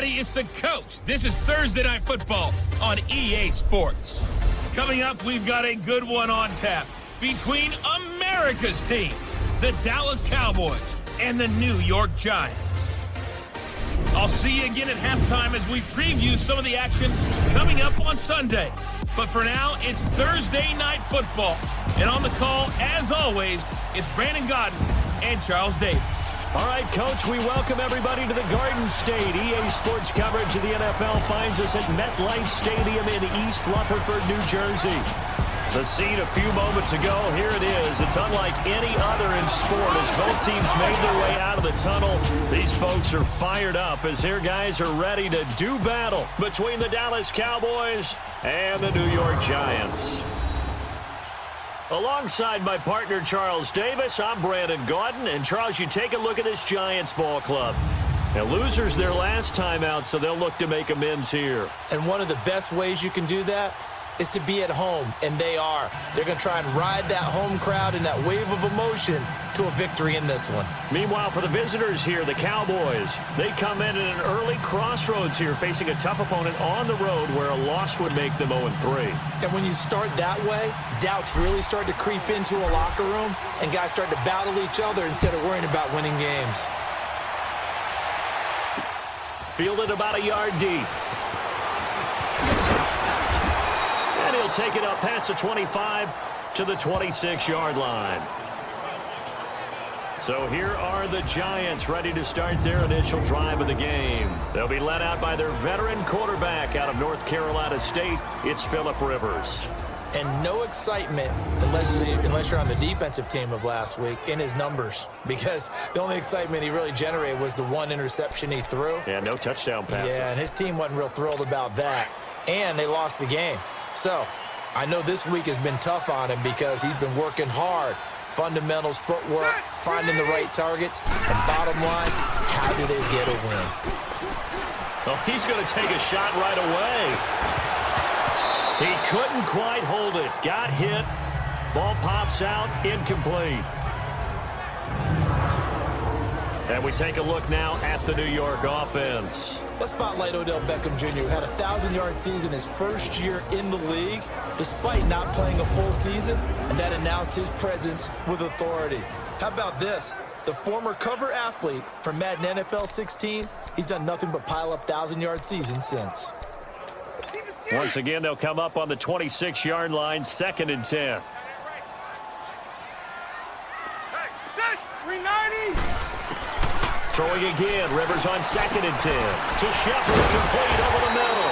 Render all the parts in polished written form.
everybody. It's the coach. This is Thursday Night Football on EA Sports. Coming up, we've got a good one on tap between America's team, the Dallas Cowboys, and the New York Giants. I'll see you again at halftime as we preview some of the action coming up on Sunday. But for now, it's Thursday Night Football. And on the call, as always, it's Brandon Godden and Charles Davis. All right, Coach, we welcome everybody to the Garden State. EA Sports coverage of the NFL finds us at MetLife Stadium in East Rutherford, New Jersey. The scene a few moments ago, here it is. It's unlike any other in sport as both teams made their way out of the tunnel. These folks are fired up as their guys are ready to do battle between the Dallas Cowboys and the New York Giants. Alongside my partner, Charles Davis, I'm Brandon Gaudin. And, Charles, you take a look at this Giants ball club. Now, losers their last time out, so they'll look to make amends here. And one of the best ways you can do that is to be at home, and they are. They're going to try and ride that home crowd and that wave of emotion to a victory in this one. Meanwhile, for the visitors here, the Cowboys, they come in at an early crossroads here, facing a tough opponent on the road where a loss would make them 0-3. And when you start that way, doubts really start to creep into a locker room, and guys start to battle each other instead of worrying about winning games. Fielded about a yard deep. And he'll take it up past the 25 to the 26-yard line. So here are the Giants ready to start their initial drive of the game. They'll be led out by their veteran quarterback out of North Carolina State. It's Phillip Rivers. And no excitement unless you're on the defensive team of last week in his numbers, because the only excitement he really generated was the one interception he threw. Yeah, no touchdown passes. Yeah, and his team wasn't real thrilled about that. And they lost the game. So I know this week has been tough on him because he's been working hard. Fundamentals, footwork, finding the right targets. And bottom line, how do they get a win? Oh, he's going to take a shot right away. He couldn't quite hold it. Got hit. Ball pops out. Incomplete. And we take a look now at the New York offense. Let's spotlight Odell Beckham Jr., who had a 1,000-yard season his first year in the league, despite not playing a full season, and that announced his presence with authority. How about this? The former cover athlete from Madden NFL 16, he's done nothing but pile up 1,000-yard seasons since. Once again, they'll come up on the 26-yard line, 2nd and 10. Throwing again, Rivers on 2nd and 10. To Shepard, complete over the middle.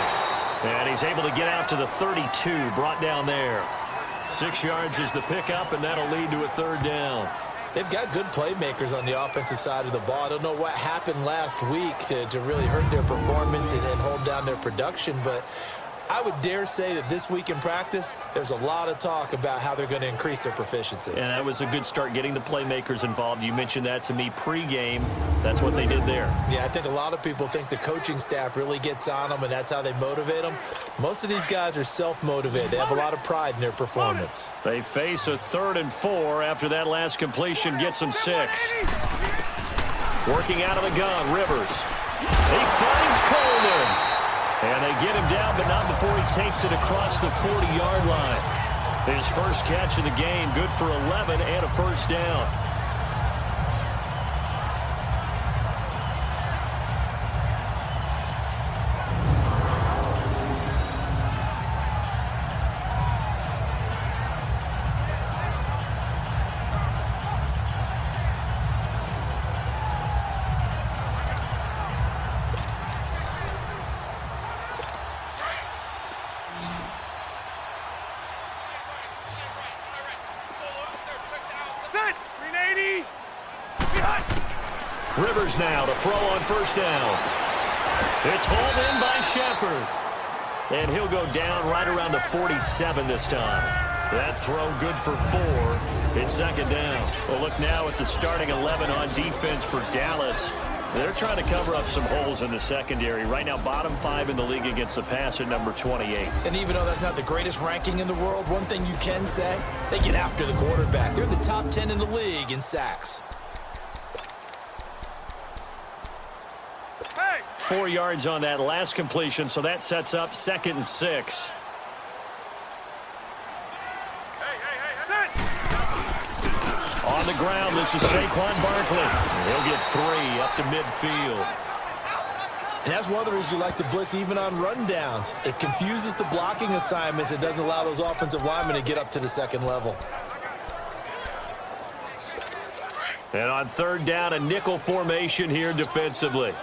And he's able to get out to the 32, brought down there. 6 yards is the pickup, and that'll lead to a 3rd down. They've got good playmakers on the offensive side of the ball. I don't know what happened last week to really hurt their performance and hold down their production, but I would dare say that this week in practice, there's a lot of talk about how they're going to increase their proficiency. And that was a good start, getting the playmakers involved. You mentioned that to me pregame. That's what they did there. Yeah, I think a lot of people think the coaching staff really gets on them, and that's how they motivate them. Most of these guys are self-motivated. They have a lot of pride in their performance. They face a 3rd and 4 after that last completion gets them 6. Working out of the gun, Rivers. He finds Coleman. And they get him down, but not before he takes it across the 40-yard line. His first catch of the game, good for 11 and a 1st down. Rivers now to throw on 1st down. It's hauled in by Shepard. And he'll go down right around the 47 this time. That throw good for 4. It's 2nd down. We'll look now at the starting 11 on defense for Dallas. They're trying to cover up some holes in the secondary. Right now, bottom 5 in the league against the pass at number 28. And even though that's not the greatest ranking in the world, one thing you can say, they get after the quarterback. They're the top 10 in the league in sacks. 4 yards on that last completion, so that sets up 2nd and 6. On the ground, this is Saquon Barkley. He'll get 3 up to midfield. And that's one of the reasons you like to blitz even on rundowns. It confuses the blocking assignments. It doesn't allow those offensive linemen to get up to the second level. And on 3rd down, a nickel formation here defensively.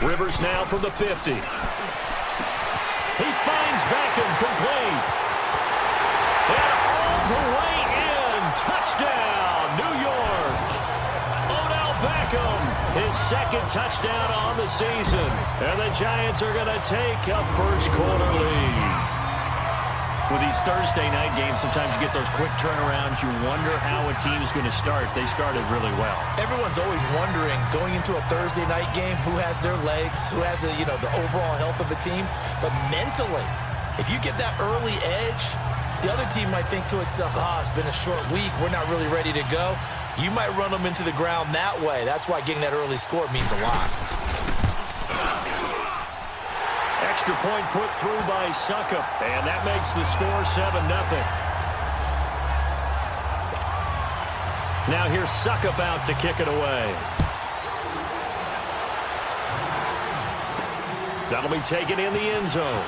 Rivers now from the 50. He finds Beckham complete. And all the way in. Touchdown, New York. Odell Beckham, his 2nd touchdown on the season. And the Giants are going to take a first-quarter lead. With these Thursday night games, sometimes you get those quick turnarounds. You wonder how a team is going to start. They started really well. Everyone's always wondering, going into a Thursday night game, who has their legs, who has the overall health of a team. But mentally, if you get that early edge, the other team might think to itself, it's been a short week. We're not really ready to go. You might run them into the ground that way. That's why getting that early score means a lot. Extra point put through by Suckup, and that makes the score 7-0. Now here's Suckup out to kick it away. That'll be taken in the end zone.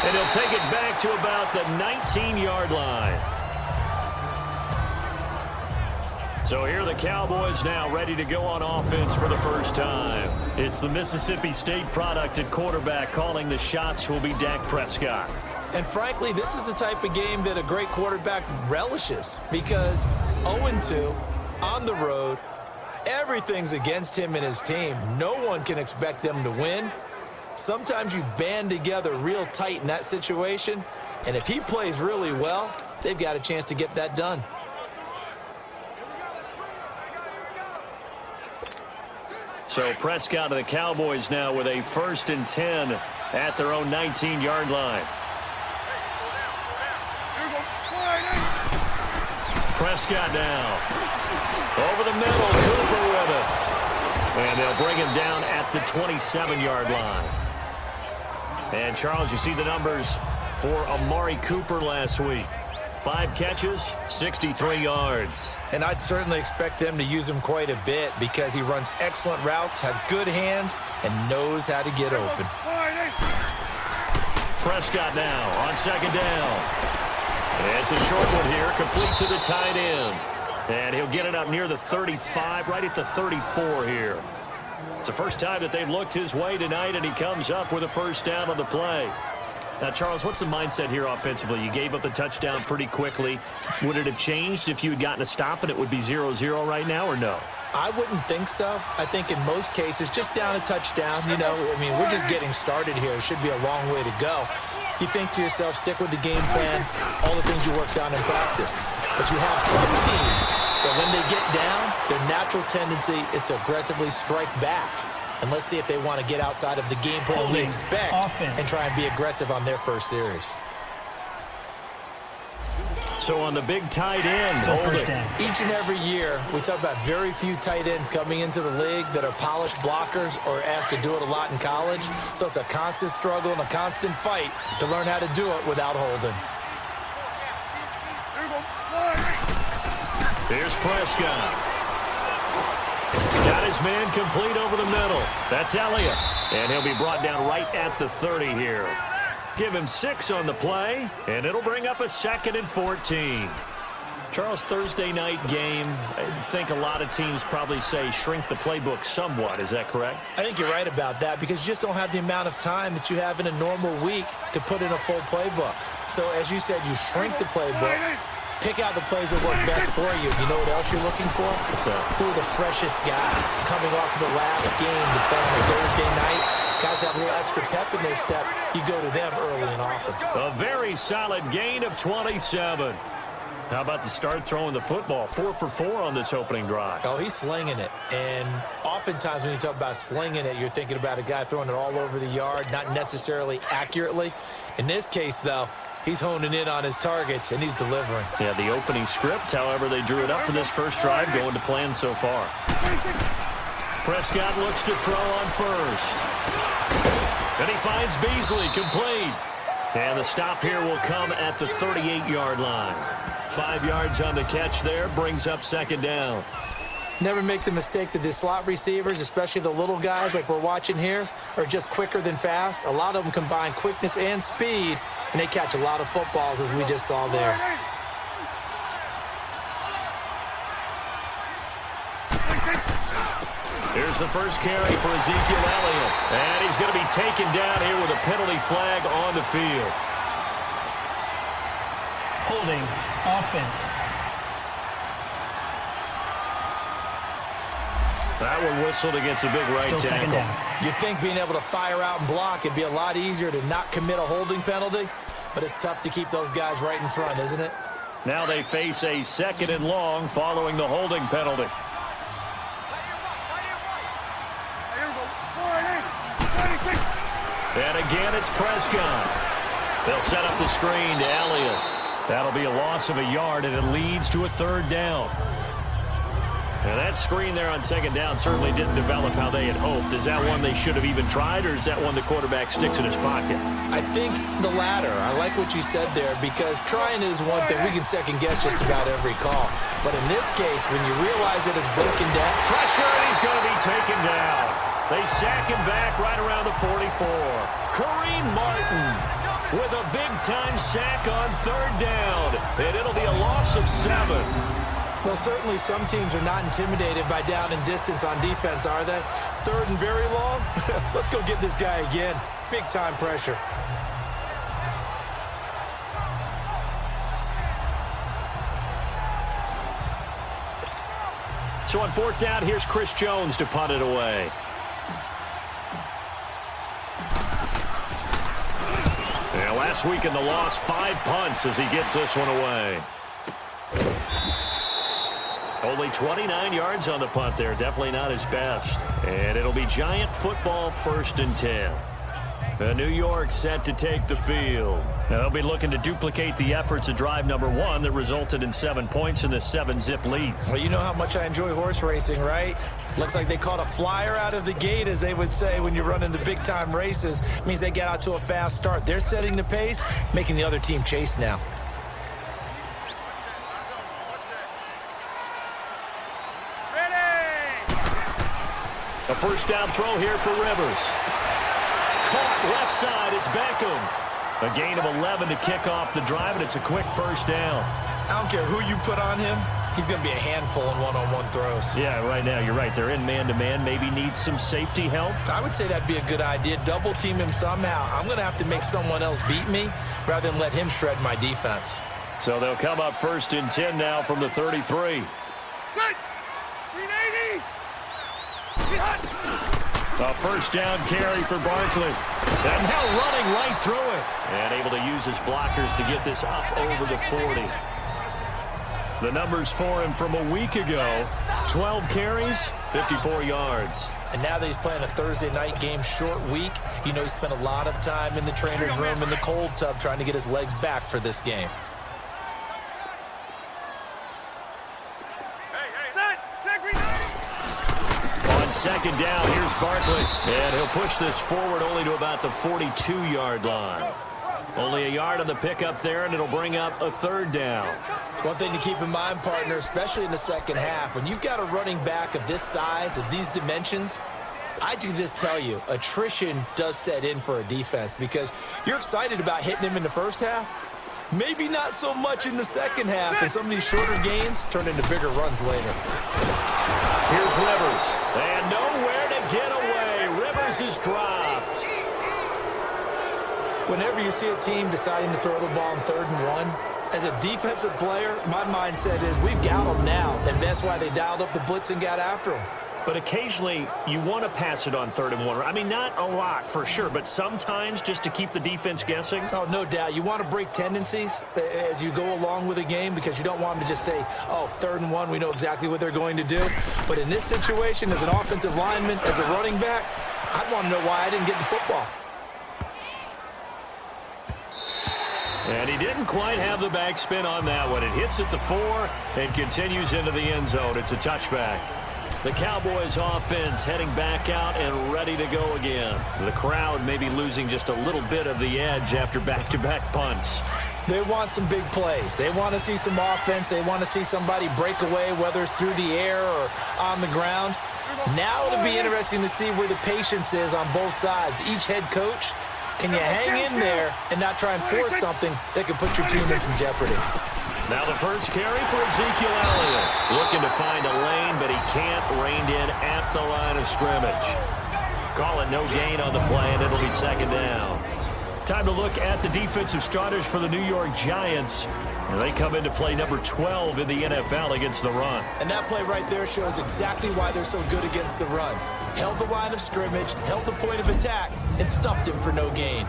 And he'll take it back to about the 19-yard line. So here are the Cowboys now ready to go on offense for the first time. It's the Mississippi State product at quarterback calling the shots, will be Dak Prescott. And frankly, this is the type of game that a great quarterback relishes, because 0-2 on the road, everything's against him and his team. No one can expect them to win. Sometimes you band together real tight in that situation, and if he plays really well, they've got a chance to get that done. So Prescott of the Cowboys now with a 1st and 10 at their own 19-yard line. Prescott now. Over the middle, Cooper with it. And they'll bring him down at the 27-yard line. And, Charles, you see the numbers for Amari Cooper last week. 5 catches, 63 yards. And I'd certainly expect them to use him quite a bit because he runs excellent routes, has good hands, and knows how to get open. Prescott now on 2nd down. And it's a short one here, complete to the tight end. And he'll get it up near the 35, right at the 34 here. It's the first time that they've looked his way tonight, and he comes up with a 1st down on the play. Now, Charles, what's the mindset here offensively? You gave up the touchdown pretty quickly. Would it have changed if you had gotten a stop and it would be 0-0 right now, or no? I wouldn't think so. I think in most cases, just down a touchdown, we're just getting started here. It should be a long way to go. You think to yourself, stick with the game plan, all the things you worked on in practice. But you have some teams that when they get down, their natural tendency is to aggressively strike back. And let's see if they want to get outside of the game plan we expect and try and be aggressive on their first series. So on the big tight end, each and every year, we talk about very few tight ends coming into the league that are polished blockers or asked to do it a lot in college. So it's a constant struggle and a constant fight to learn how to do it without holding. Here's Prescott. Got his man complete over the middle. That's Elliott. And he'll be brought down right at the 30 here. Give him 6 on the play, and it'll bring up a 2nd and 14. Charles, Thursday night game, I think a lot of teams probably say shrink the playbook somewhat. Is that correct? I think you're right about that because you just don't have the amount of time that you have in a normal week to put in a full playbook. So, as you said, you shrink the playbook. Pick out the plays that work best for you. You know what else you're looking for? What's that? Who are the freshest guys coming off the last game to play on a Thursday night? Guys have a little extra pep in their step. You go to them early and often. A very solid gain of 27. How about the start throwing the football? 4 for 4 on this opening drive. Oh, he's slinging it. And oftentimes when you talk about slinging it, you're thinking about a guy throwing it all over the yard, not necessarily accurately. In this case, though, He's honing in on his targets, and he's delivering. Yeah, the opening script, however, they drew it up for this first drive, going to plan so far. Prescott looks to throw on first. And he finds Beasley, complete. And the stop here will come at the 38-yard line. 5 yards on the catch there, brings up second down. Never make the mistake that the slot receivers, especially the little guys like we're watching here, are just quicker than fast. A lot of them combine quickness and speed, and they catch a lot of footballs, as we just saw there. Here's the first carry for Ezekiel Elliott. And he's going to be taken down here with a penalty flag on the field. Holding offense. That one whistled against a big right Still second tackle. down. You'd think being able to fire out and block it'd be a lot easier to not commit a holding penalty, but it's tough to keep those guys right in front, isn't it? Now they face a 2nd and long following the holding penalty. And again, it's Prescott. They'll set up the screen to Elliott. That'll be a loss of a yard, and it leads to a 3rd down. Now, that screen there on 2nd down certainly didn't develop how they had hoped. Is that one they should have even tried, or is that one the quarterback sticks in his pocket? I think the latter. I like what you said there, because trying is one thing. We can second-guess just about every call. But in this case, when you realize it is broken down. Pressure, and he's going to be taken down. They sack him back right around the 44. Kareem Martin with a big-time sack on 3rd down. And it'll be a loss of 7. Well, certainly some teams are not intimidated by down and distance on defense, are they? 3rd and very long? Let's go get this guy again. Big-time pressure. So on 4th down, here's Chris Jones to punt it away. Yeah, last week in the loss, 5 punts as he gets this one away. Only 29 yards on the punt there. Definitely not his best. And it'll be Giant football 1st and 10. New York set to take the field. Now, they'll be looking to duplicate the efforts of drive number 1 that resulted in 7 points in the 7-zip lead. Well, you know how much I enjoy horse racing, right? Looks like they caught a flyer out of the gate, as they would say when you're running the big-time races. It means they get out to a fast start. They're setting the pace, making the other team chase now. A first down throw here for Rivers. Caught left side, it's Beckham. A gain of 11 to kick off the drive, and it's a quick first down. I don't care who you put on him. He's going to be a handful in one-on-one throws. Yeah, right now, you're right. They're in man-to-man. Maybe needs some safety help. I would say that'd be a good idea. Double team him somehow. I'm going to have to make someone else beat me rather than let him shred my defense. So they'll come up 1st and 10 now from the 33. A first down carry for Barkley. And now running right through it. And able to use his blockers to get this up over the 40. The numbers for him from a week ago: 12 carries, 54 yards. And now that he's playing a Thursday night game, short week, you know he spent a lot of time in the trainer's room in the cold tub trying to get his legs back for this game. On 2nd down, here's Barkley. And he'll push this forward only to about the 42-yard line. Only a yard on the pickup there, and it'll bring up a 3rd down. One thing to keep in mind, partner, especially in the second half, when you've got a running back of this size, of these dimensions, I can just tell you, attrition does set in for a defense, because you're excited about hitting him in the first half. Maybe not so much in the second half, and some of these shorter gains turn into bigger runs later. Here's Rivers, and nowhere to get away. Rivers is dropped. Whenever you see a team deciding to throw the ball on 3rd and 1, as a defensive player, my mindset is we've got them now, and that's why they dialed up the blitz and got after them. But occasionally, you want to pass it on 3rd and 1. I mean, not a lot for sure, but sometimes just to keep the defense guessing. Oh, no doubt. You want to break tendencies as you go along with a game, because you don't want them to just say, oh, 3rd and 1, we know exactly what they're going to do. But in this situation, as an offensive lineman, as a running back, I'd want to know why I didn't get the football. And he didn't quite have the backspin on that one. It hits at the 4 and continues into the end zone. It's a touchback. The Cowboys offense heading back out and ready to go again. The crowd may be losing just a little bit of the edge after back-to-back punts. They want some big plays. They want to see some offense. They want to see somebody break away, whether it's through the air or on the ground. Now it'll be interesting to see where the patience is on both sides. Each head coach, can you hang in there and not try and force something that could put your team in some jeopardy? Now the first carry for Ezekiel Elliott. Looking to find a lane, but he can't. Reined in at the line of scrimmage. Call it no gain on the play, and it'll be second down. Time to look at the defensive starters for the New York Giants. And they come into play number 12 in the NFL against the run. And that play right there shows exactly why they're so good against the run. Held the line of scrimmage, held the point of attack, and stuffed him for no gain.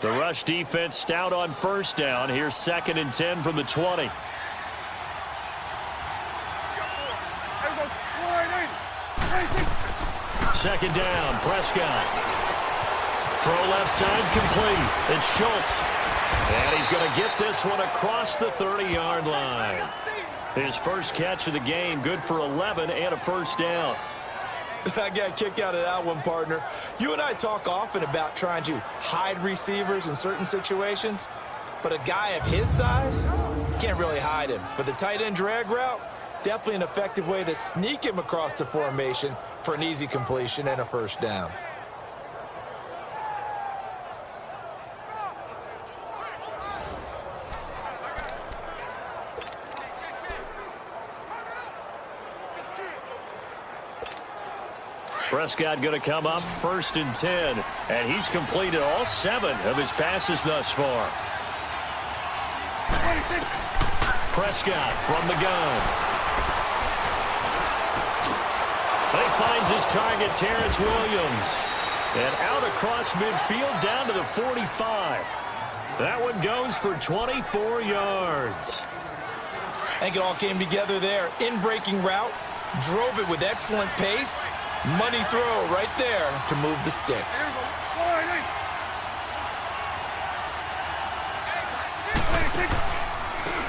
The rush defense stout on first down. Here's 2nd and 10 from the 20. Second down, Prescott. Throw left side complete. It's Schultz. And he's going to get this one across the 30-yard line. His first catch of the game, good for 11 and a first down. I got a kick out of that one, partner. You and I talk often about trying to hide receivers in certain situations, but a guy of his size, can't really hide him. But the tight end drag route, definitely an effective way to sneak him across the formation for an easy completion and a first down. Prescott going to come up 1st and 10, and he's completed all 7 of his passes thus far. Prescott from the gun. He finds his target, Terrence Williams. And out across midfield down to the 45. That one goes for 24 yards. I think it all came together there. In-breaking route, drove it with excellent pace. Money throw right there to move the sticks.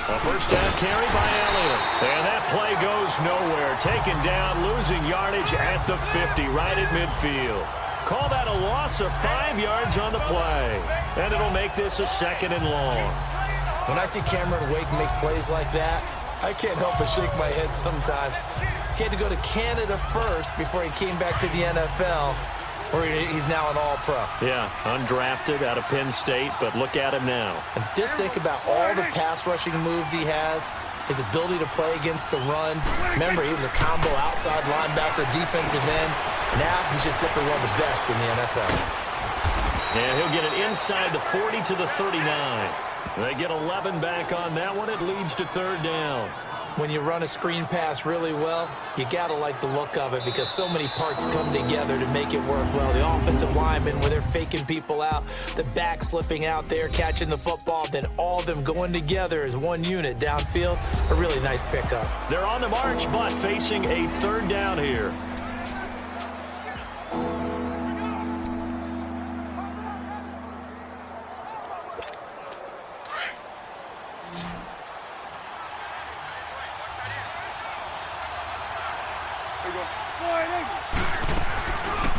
A first down carry by Elliott. And that play goes nowhere. Taken down, losing yardage at the 50, right at midfield. Call that a loss of 5 yards on the play. And it'll make this a 2nd and long. When I see Cameron Wake make plays like that, I can't help but shake my head sometimes. He had to go to Canada first before he came back to the NFL, where he's now an All-Pro. Yeah, undrafted out of Penn State, but look at him now. And just think about all the pass rushing moves he has, his ability to play against the run. Remember, he was a combo outside linebacker, defensive end. Now he's just simply one of the best in the NFL. And he'll get it inside the 40 to the 39. They get 11 back on that one. It leads to 3rd down. When you run a screen pass really well, you got to like the look of it because so many parts come together to make it work well. The offensive linemen, where they're faking people out, the back slipping out there, catching the football, then all of them going together as one unit downfield. A really nice pickup. They're on the march, but facing a 3rd down here.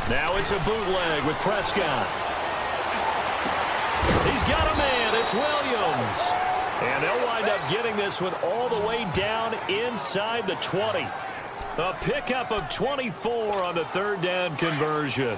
Now it's a bootleg with Prescott. He's got a man. It's Williams. And they'll wind up getting this one all the way down inside the 20. A pickup of 24 on the 3rd down conversion.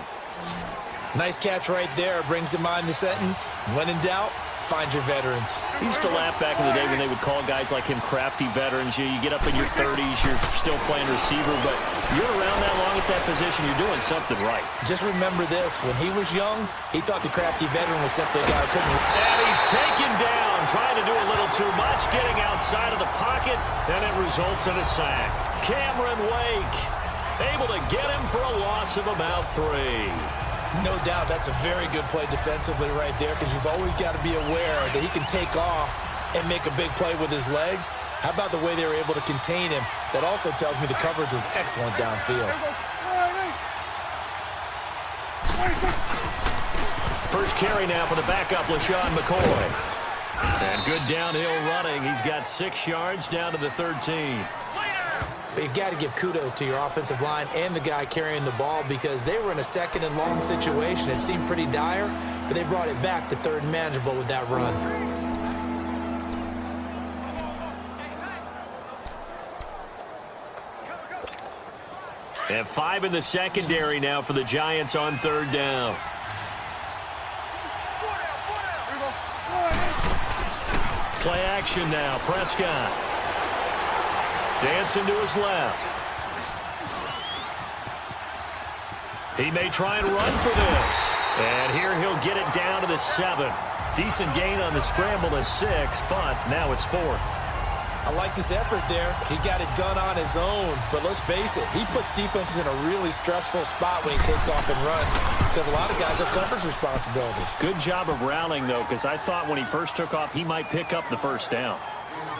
Nice catch right there. Brings to mind the sentence, when in doubt, find your veterans. He used to laugh back in the day when they would call guys like him crafty veterans. You get up in your 30s, you're still playing receiver, but you're around that long at that position, you're doing something right. Just remember this, when he was young, he thought the crafty veteran was simply a guy who couldn't. And he's taken down, trying to do a little too much, getting outside of the pocket, and it results in a sack. Cameron Wake able to get him for a loss of about 3. No doubt that's a very good play defensively right there because you've always got to be aware that he can take off and make a big play with his legs. How about the way they were able to contain him? That also tells me the coverage was excellent downfield. First carry now for the backup, LaShawn McCoy. And good downhill running. He's got 6 yards down to the 13. But you've got to give kudos to your offensive line and the guy carrying the ball because they were in a second and long situation. It seemed pretty dire, but they brought it back to third and manageable with that run. And 5 in the secondary now for the Giants on third down. Play action now. Prescott. Dancing to his left. He may try and run for this. And here he'll get it down to the 7. Decent gain on the scramble to 6, but now it's 4th. I like this effort there. He got it done on his own. But let's face it, he puts defenses in a really stressful spot when he takes off and runs because a lot of guys have coverage responsibilities. Good job of rallying, though, because I thought when he first took off, he might pick up the first down.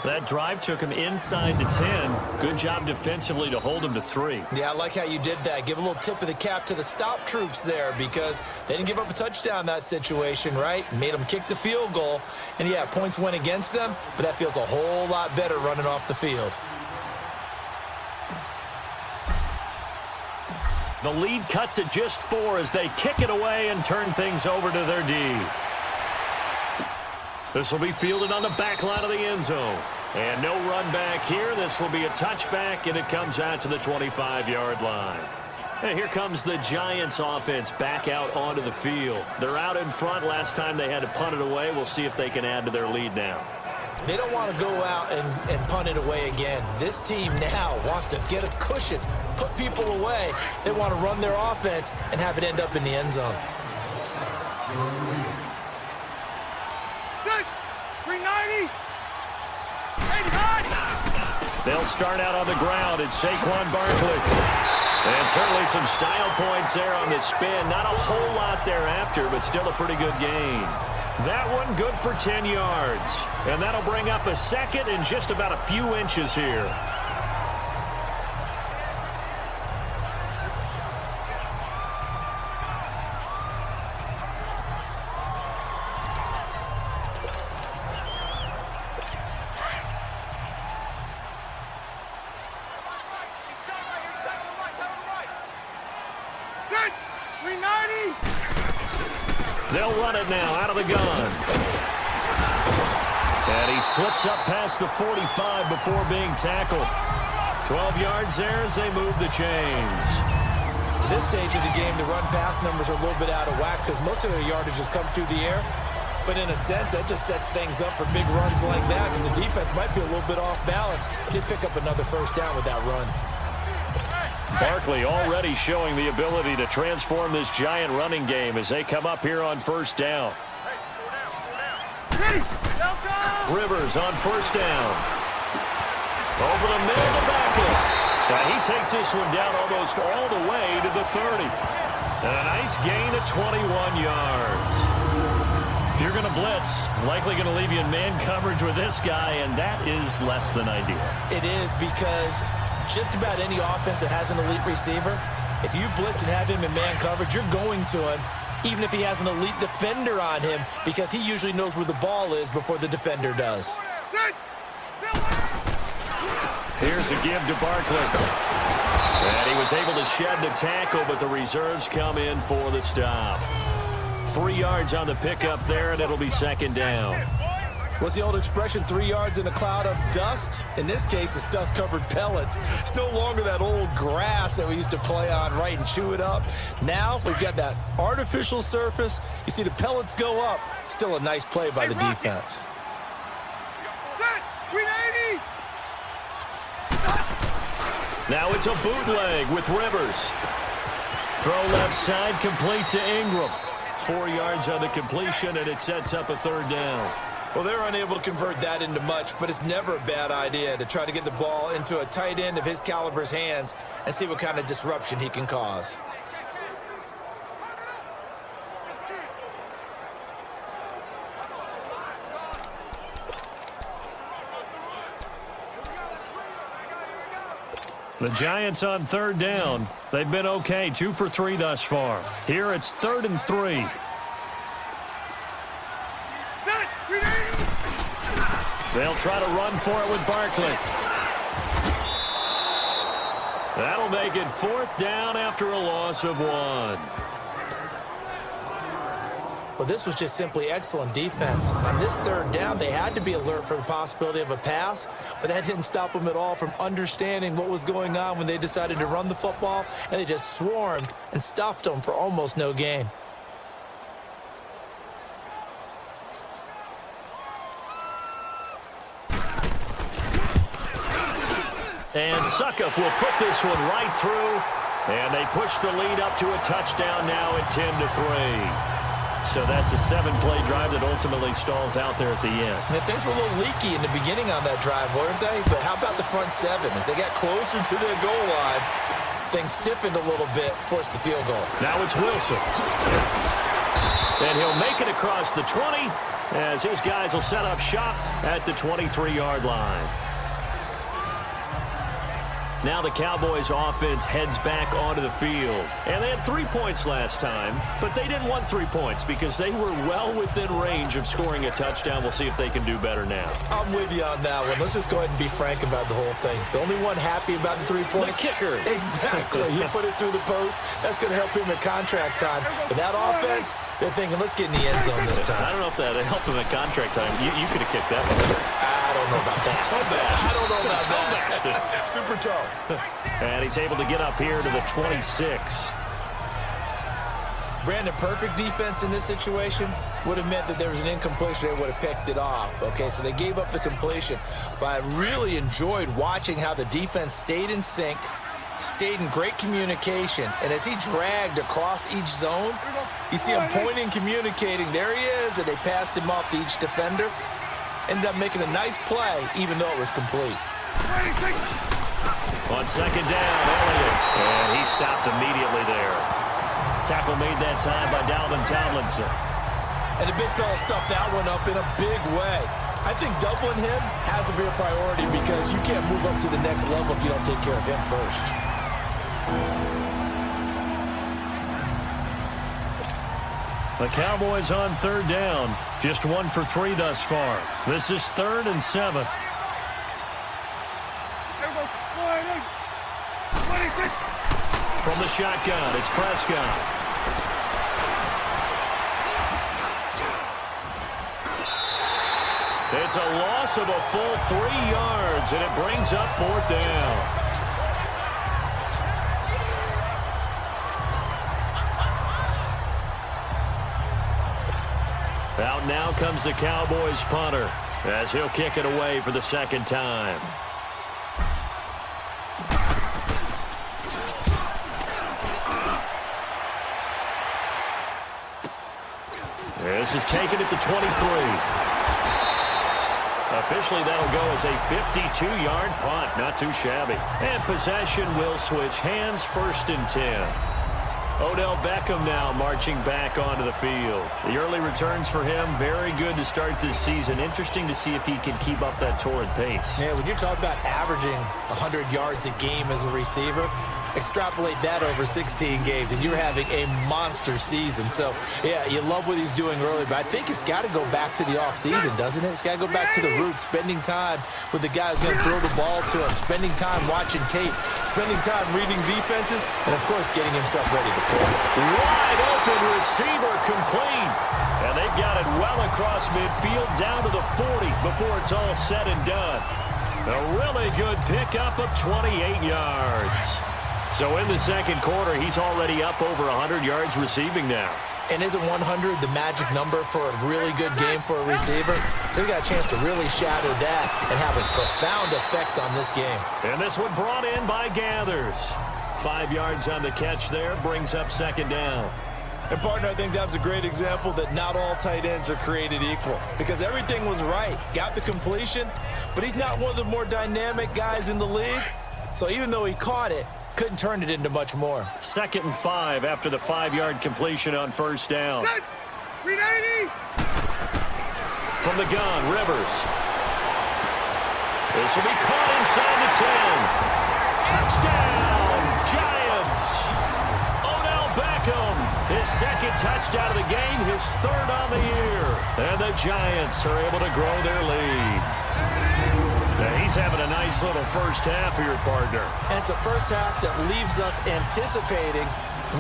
That drive took him inside the 10. Good job defensively to hold him to 3. Yeah, I like how you did that. Give a little tip of the cap to the stop troops there because they didn't give up a touchdown in that situation, right? Made them kick the field goal. And, yeah, points went against them, but that feels a whole lot better running off the field. The lead cut to just 4 as they kick it away and turn things over to their D. This will be fielded on the back line of the end zone. And no run back here. This will be a touchback, and it comes out to the 25-yard line. And here comes the Giants offense back out onto the field. They're out in front. Last time they had to punt it away. We'll see if they can add to their lead now. They don't want to go out and punt it away again. This team now wants to get a cushion, put people away. They want to run their offense and have it end up in the end zone. 390. They'll start out on the ground. It's Saquon Barkley. And certainly some style points there on the spin. Not a whole lot thereafter, but still a pretty good gain. That one good for 10 yards. And that'll bring up a second and just about a few inches here. They'll run it now out of the gun. And he slips up past the 45 before being tackled. 12 yards there as they move the chains. At this stage of the game, the run-pass numbers are a little bit out of whack because most of their yardage has come through the air. But in a sense, that just sets things up for big runs like that because the defense might be a little bit off balance. They pick up another first down with that run. Barkley already showing the ability to transform this Giant running game as they come up here on first down. Rivers on first down. Over the middle to Beckham. And he takes this one down almost all the way to the 30. And a nice gain of 21 yards. If you're going to blitz, likely going to leave you in man coverage with this guy, and that is less than ideal. It is because just about any offense that has an elite receiver, if you blitz and have him in man coverage, you're going to him, even if he has an elite defender on him, because he usually knows where the ball is before the defender does. Here's a give to Barkley. And he was able to shed the tackle, but the reserves come in for the stop. 3 yards on the pickup there, and it'll be second down. What's the old expression, 3 yards in a cloud of dust? In this case, it's dust-covered pellets. It's no longer that old grass that we used to play on, right, and chew it up. Now we've got that artificial surface. You see the pellets go up. Still a nice play by the defense. Now it's a bootleg with Rivers. Throw left side, complete to Ingram. 4 yards on the completion, and it sets up a third down. Well, they're unable to convert that into much, but it's never a bad idea to try to get the ball into a tight end of his caliber's hands and see what kind of disruption he can cause. The Giants on third down. They've been okay, 2 for 3 thus far. Here it's 3rd and 3. They'll try to run for it with Barkley. That'll make it 4th down after a loss of 1. Well, this was just simply excellent defense. On this 3rd down, they had to be alert for the possibility of a pass, but that didn't stop them at all from understanding what was going on when they decided to run the football, and they just swarmed and stuffed them for almost no gain. And Suckup will put this one right through, and they push the lead up to a touchdown now at 10-3. So that's a 7-play drive that ultimately stalls out there at the end. And things were a little leaky in the beginning on that drive, weren't they? But how about the front 7? As they got closer to the goal line, things stiffened a little bit, forced the field goal. Now it's Wilson. And he'll make it across the 20 as his guys will set up shop at the 23-yard line. Now the Cowboys offense heads back onto the field. And they had 3 points last time, but they didn't want 3 points because they were well within range of scoring a touchdown. We'll see if they can do better now. I'm with you on that one. Let's just go ahead and be frank about the whole thing. The only one happy about the 3-point? The kicker. Exactly. He put it through the post. That's going to help him at contract time. But that offense, they're thinking, let's get in the end zone this time. I don't know if that helped him at contract time. You could have kicked that one. I don't know about that. I don't know about that. Super toe. And he's able to get up here to the 26. Brandon, perfect defense in this situation would have meant that there was an incompletion. They would have picked it off. Okay, so they gave up the completion. But I really enjoyed watching how the defense stayed in sync, stayed in great communication. And as he dragged across each zone, you see him pointing, communicating. There he is, and they passed him off to each defender. Ended up making a nice play, even though it was complete. On 2nd down, Elliott. And he stopped immediately there. Tackle made that time by Dalvin Tomlinson. And the big fella stuffed that one up in a big way. I think doubling him has to be a priority because you can't move up to the next level if you don't take care of him first. The Cowboys on 3rd down. Just 1 for 3 thus far. This is 3rd and 7. From the shotgun, it's Prescott. It's a loss of a full 3 yards, and it brings up 4th down. Out now comes the Cowboys punter as he'll kick it away for the 2nd time. This is taken at the 23. Officially, that'll go as a 52-yard punt. Not too shabby. And possession will switch hands, 1st and 10. Odell Beckham now marching back onto the field. The early returns for him, very good to start this season. Interesting to see if he can keep up that torrid pace. Yeah, when you're talking about averaging 100 yards a game as a receiver, extrapolate that over 16 games, and you're having a monster season. So, yeah, you love what he's doing early, but I think it's got to go back to the offseason, doesn't it? It's got to go back to the roots, spending time with the guy who's going to throw the ball to him, spending time watching tape, spending time reading defenses, and, of course, getting himself ready to play. Wide open receiver complete. And they've got it well across midfield down to the 40 before it's all said and done. A really good pickup of 28 yards. So in the 2nd quarter, he's already up over 100 yards receiving now. And isn't 100 the magic number for a really good game for a receiver? So he got a chance to really shatter that and have a profound effect on this game. And this one brought in by Gathers. 5 yards on the catch there, brings up 2nd down. And, partner, I think that's a great example that not all tight ends are created equal because everything was right. Got the completion, but he's not one of the more dynamic guys in the league. So even though he caught it, couldn't turn it into much more. 2nd and 5 after the 5-yard completion on 1st down. From the gun, Rivers. This will be caught inside the 10. Touchdown, Giants! Odell Beckham, his second touchdown of the game, his third on the year. And the Giants are able to grow their lead. Now he's having a nice little first half here, partner. And it's a first half that leaves us anticipating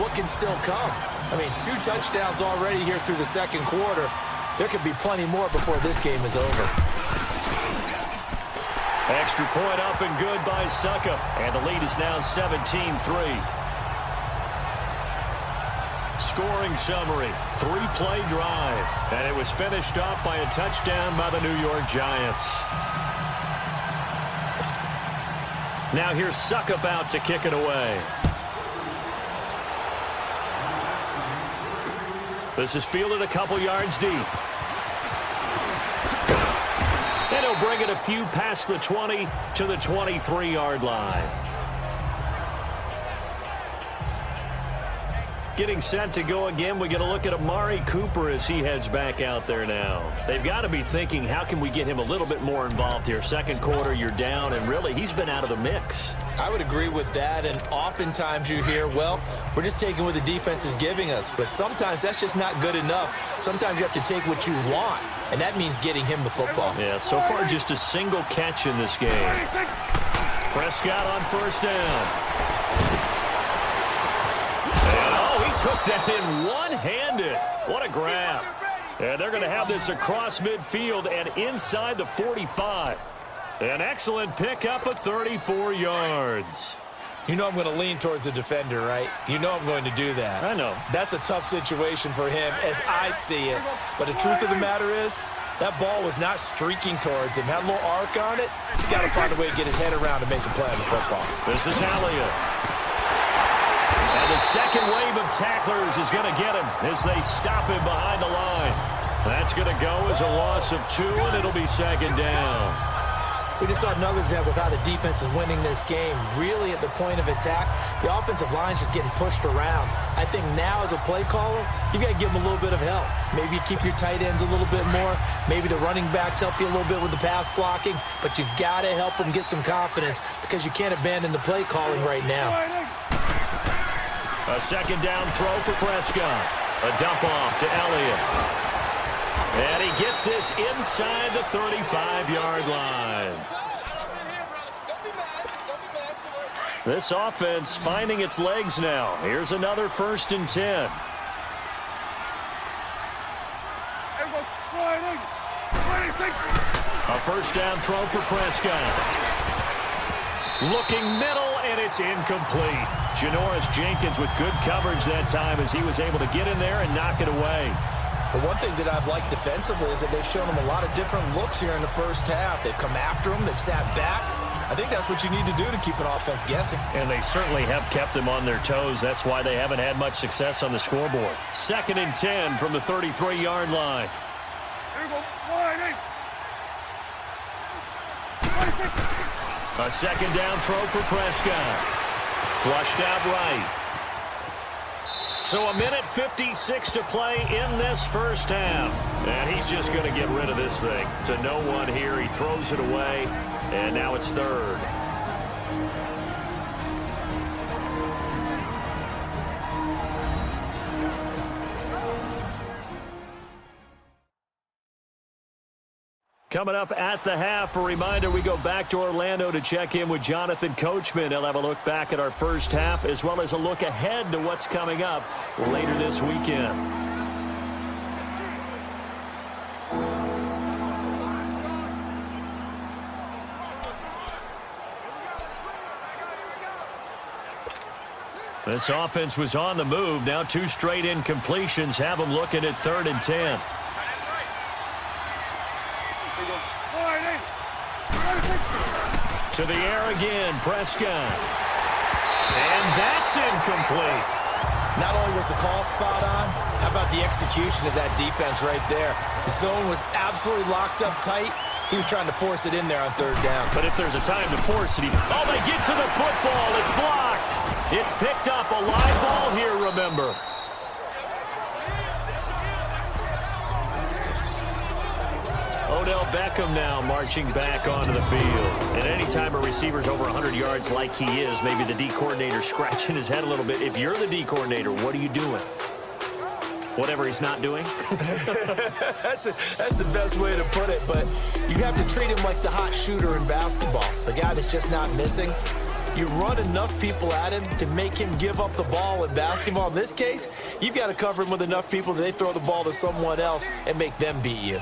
what can still come. I mean, 2 touchdowns already here through the second quarter. There could be plenty more before this game is over. Extra point up and good by Suckup. And the lead is now 17-3. Scoring summary, 3-play drive. And it was finished off by a touchdown by the New York Giants. Now here's Suckup out to kick it away. This is fielded a couple yards deep. And he'll bring it a few past the 20 to the 23-yard line. Getting set to go again. We get a look at Amari Cooper as he heads back out there now. They've got to be thinking, how can we get him a little bit more involved here? Second quarter, you're down, and really, he's been out of the mix. I would agree with that, and oftentimes you hear, well, we're just taking what the defense is giving us. But sometimes that's just not good enough. Sometimes you have to take what you want, and that means getting him the football. Yeah, so far just a single catch in this game. Prescott on first down. He took that in one-handed. What a grab. And they're going to have this across midfield and inside the 45. An excellent pickup of 34 yards. You know I'm going to lean towards the defender, right? You know I'm going to do that. I know. That's a tough situation for him as I see it. But the truth of the matter is, that ball was not streaking towards him. That little arc on it, he's got to find a way to get his head around to make the play on the football. This is Elliott. And the second wave of tacklers is going to get him as they stop him behind the line. That's going to go as a loss of 2, and it'll be second down. We just saw another example of how the defense is winning this game. Really at the point of attack, the offensive line is just getting pushed around. I think now as a play caller, you've got to give them a little bit of help. Maybe you keep your tight ends a little bit more. Maybe the running backs help you a little bit with the pass blocking. But you've got to help them get some confidence because you can't abandon the play calling right now. A second down throw for Prescott. A dump off to Elliott. And he gets this inside the 35-yard line. This offense finding its legs now. Here's another 1st and 10. A first down throw for Prescott. Looking middle, and it's incomplete. Janoris Jenkins with good coverage that time as he was able to get in there and knock it away. But one thing that I've liked defensively is that they've shown him a lot of different looks here in the first half. They've come after him. They've sat back. I think that's what you need to do to keep an offense guessing. And they certainly have kept them on their toes. That's why they haven't had much success on the scoreboard. 2nd and 10 from the 33-yard line. A second down throw for Prescott. Flushed out right. So a minute 56 to play in this first half. And he's just going to get rid of this thing. To no one here. He throws it away. And now it's 3rd. Coming up at the half, a reminder, we go back to Orlando to check in with Jonathan Coachman. He'll have a look back at our first half as well as a look ahead to what's coming up later this weekend. This offense was on the move. Now 2 straight incompletions have them looking at 3rd and 10. To the air again, Prescott. And that's incomplete. Not only was the call spot on, how about the execution of that defense right there? The zone was absolutely locked up tight. He was trying to force it in there on 3rd down. But if there's a time to force it, oh, they get to the football. It's blocked. It's picked up. A live ball here, remember. Odell Beckham now marching back onto the field. And anytime a receiver's over 100 yards like he is, maybe the D coordinator scratching his head a little bit. If you're the D coordinator, what are you doing? Whatever he's not doing? That's the best way to put it, but you have to treat him like the hot shooter in basketball, the guy that's just not missing. You run enough people at him to make him give up the ball in basketball. In this case, you've got to cover him with enough people that they throw the ball to someone else and make them beat you.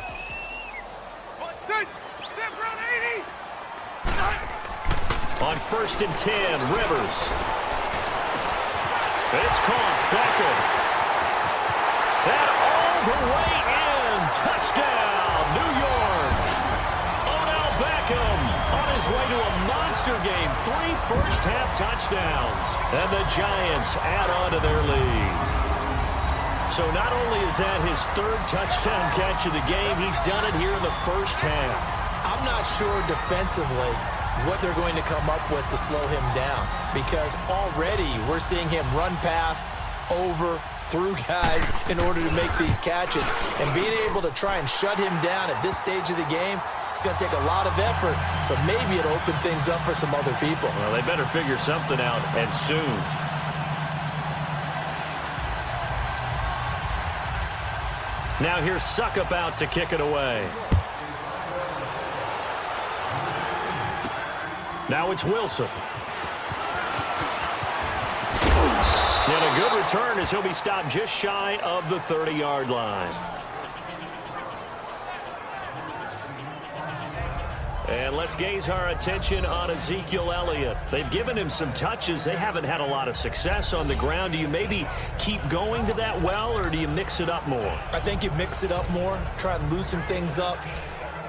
On 1st and 10, Rivers. It's caught. Beckham. And all the way in. Touchdown, New York. Odell Beckham on his way to a monster game. 3 first-half touchdowns. And the Giants add on to their lead. So not only is that his 3rd touchdown catch of the game, he's done it here in the first half. I'm not sure defensively what they're going to come up with to slow him down, because already we're seeing him run past, over, through guys in order to make these catches. And being able to try and shut him down at this stage of the game, it's going to take a lot of effort. So maybe it'll open things up for some other people. Well, they better figure something out, and soon. Now here's Suckup out to kick it away. Now it's Wilson. And a good return as he'll be stopped just shy of the 30-yard line. And let's gaze our attention on Ezekiel Elliott. They've given him some touches. They haven't had a lot of success on the ground. Do you maybe keep going to that well, or do you mix it up more? I think you mix it up more, try and loosen things up.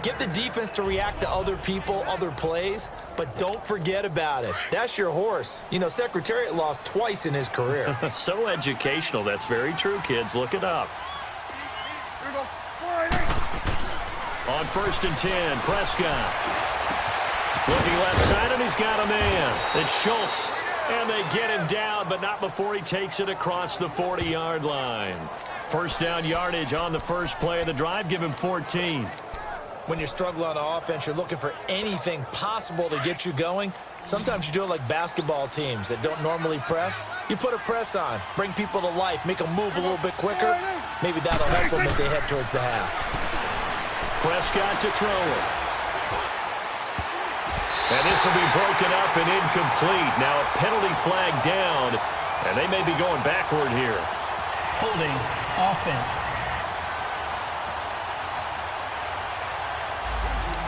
Get the defense to react to other people, other plays, but don't forget about it. That's your horse. You know, Secretariat lost twice in his career. So educational. That's very true, kids. Look it up. On 1st and 10, Prescott. Looking left side, and he's got a man. It's Schultz. And they get him down, but not before he takes it across the 40-yard line. First down yardage on the first play of the drive. Give him 14. When you're struggling on offense, you're looking for anything possible to get you going. Sometimes you do it like basketball teams that don't normally press. You put a press on, bring people to life, make them move a little bit quicker. Maybe that'll help them as they head towards the half. Prescott to throw it. And this will be broken up and incomplete. Now a penalty flag down, and they may be going backward here. Holding offense.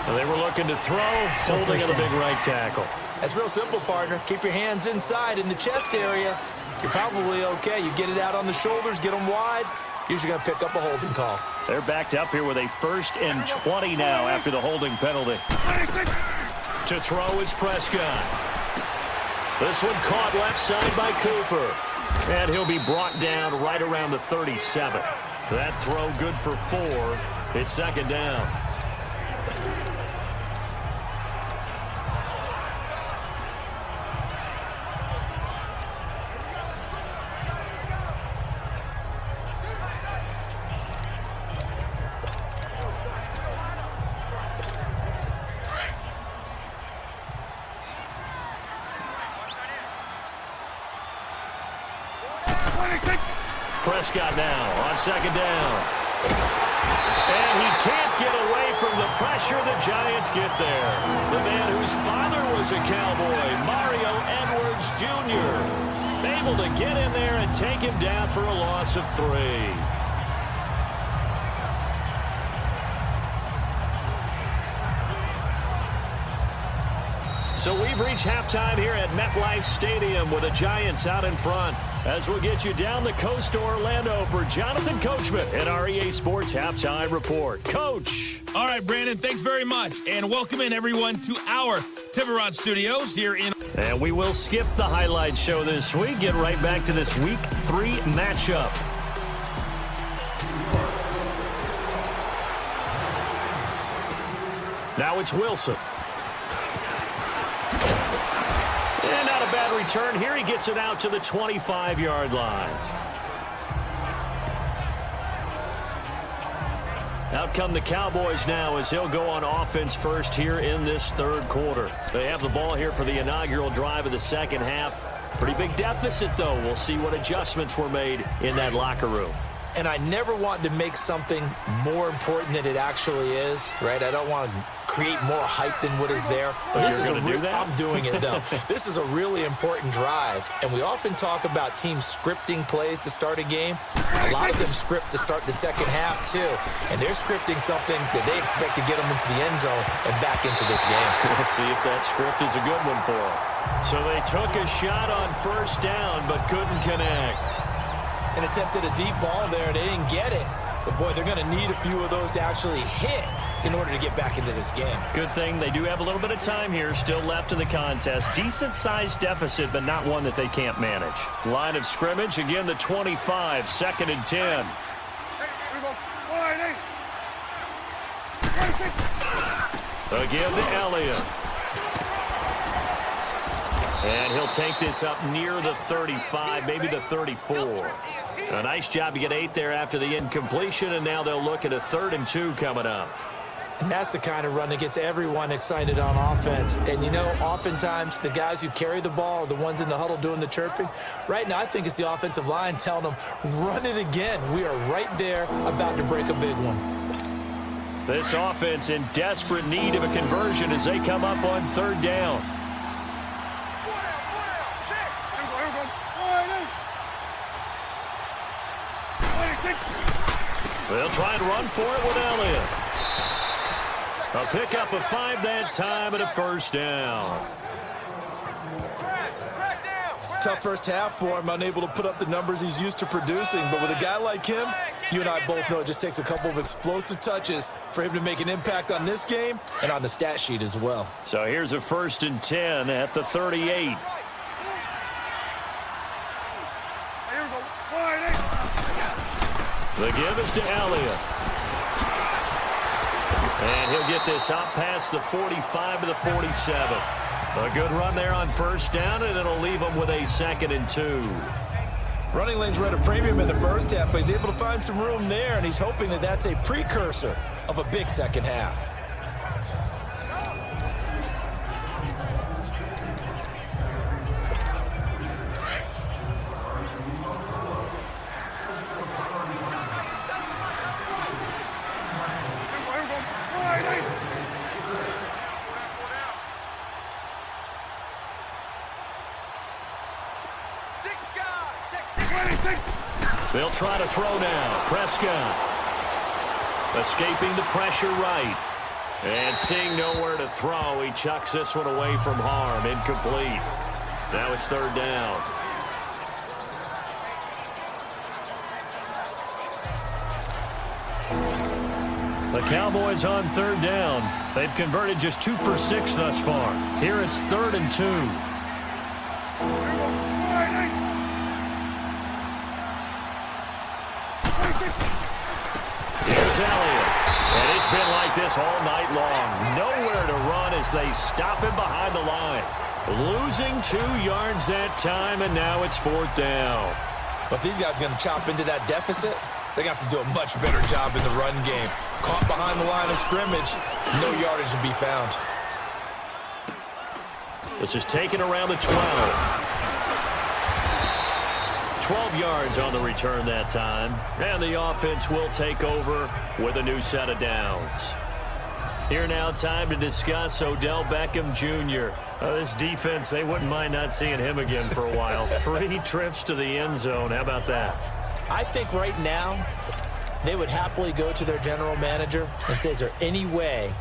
So they were looking to throw, holding on the big right tackle. That's real simple, partner. Keep your hands inside in the chest area. You're probably okay. You get it out on the shoulders, get them wide. Usually going to pick up a holding call. They're backed up here with a 1st and 20 now after the holding penalty. To throw is Prescott. This one caught left side by Cooper. And he'll be brought down right around the 37. That throw good for 4. It's 2nd down. Prescott now on 2nd down. And he can't get away from the pressure. The Giants get there. The man whose father was a Cowboy, Mario Edwards Jr., able to get in there and take him down for a loss of 3. So we've reached halftime here at MetLife Stadium with the Giants out in front. As we'll get you down the coast to Orlando for Jonathan Coachman and our EA Sports Halftime Report. Coach. All right, Brandon, thanks very much. And welcome in, everyone, to our Tiburon Studios here in... And we will skip the highlight show this week. Get right back to this Week 3 matchup. Now it's Wilson. And not a bad return here. He gets it out to the 25-yard line. Out out come the Cowboys now as they'll go on offense first here in this third quarter. They have the ball here for the inaugural drive of the second half. Pretty big deficit, though. We'll see what adjustments were made in that locker room. And I never want to make something more important than it actually is, right? I don't want to create more hype than what is there. But this is I'm doing it, though. This is a really important drive. And we often talk about teams scripting plays to start a game. A lot of them script to start the second half, too. And they're scripting something that they expect to get them into the end zone and back into this game. We'll see if that script is a good one for them. So they took a shot on first down but couldn't connect. And attempted a deep ball there, and they didn't get it. But, boy, they're going to need a few of those to actually hit in order to get back into this game. Good thing they do have a little bit of time here still left in the contest. Decent-sized deficit, but not one that they can't manage. Line of scrimmage, again, the 25, 2nd and 10. Again to Elliott. And he'll take this up near the 35, maybe the 34. A nice job to get 8 there after the incompletion, and now they'll look at a 3rd and 2 coming up. And that's the kind of run that gets everyone excited on offense. And, you know, oftentimes the guys who carry the ball are the ones in the huddle doing the chirping. Right now, I think it's the offensive line telling them, run it again. We are right there about to break a big one. This offense in desperate need of a conversion as they come up on 3rd down. They'll try and run for it with Elliott. A pickup of 5 that time and a first down. Tough first half for him, unable to put up the numbers he's used to producing. But with a guy like him, you and I both know it just takes a couple of explosive touches for him to make an impact on this game and on the stat sheet as well. So here's a 1st and 10 at the 38. The give is to Elliott. And he'll get this up past the 45 to the 47. A good run there on first down, and it'll leave him with a 2nd and 2. Running lanes were at a premium in the first half, but he's able to find some room there, and he's hoping that that's a precursor of a big second half. They'll try to throw now. Prescott escaping the pressure right. And seeing nowhere to throw, he chucks this one away from harm. Incomplete. Now it's 3rd down. The Cowboys on 3rd down. They've converted just 2 for 6 thus far. Here it's 3rd and 2. Here's Elliott. And it's been like this all night long. Nowhere to run as they stop him behind the line. Losing 2 yards that time, and now it's 4th down. But these guys are going to chop into that deficit. They're going to have to do a much better job in the run game. Caught behind the line of scrimmage, no yardage to be found. This is taken around the 12. 12 yards on the return that time. And the offense will take over with a new set of downs. Here now, time to discuss Odell Beckham Jr. This defense, they wouldn't mind not seeing him again for a while. 3 trips to the end zone. How about that? I think right now they would happily go to their general manager and say, is there any way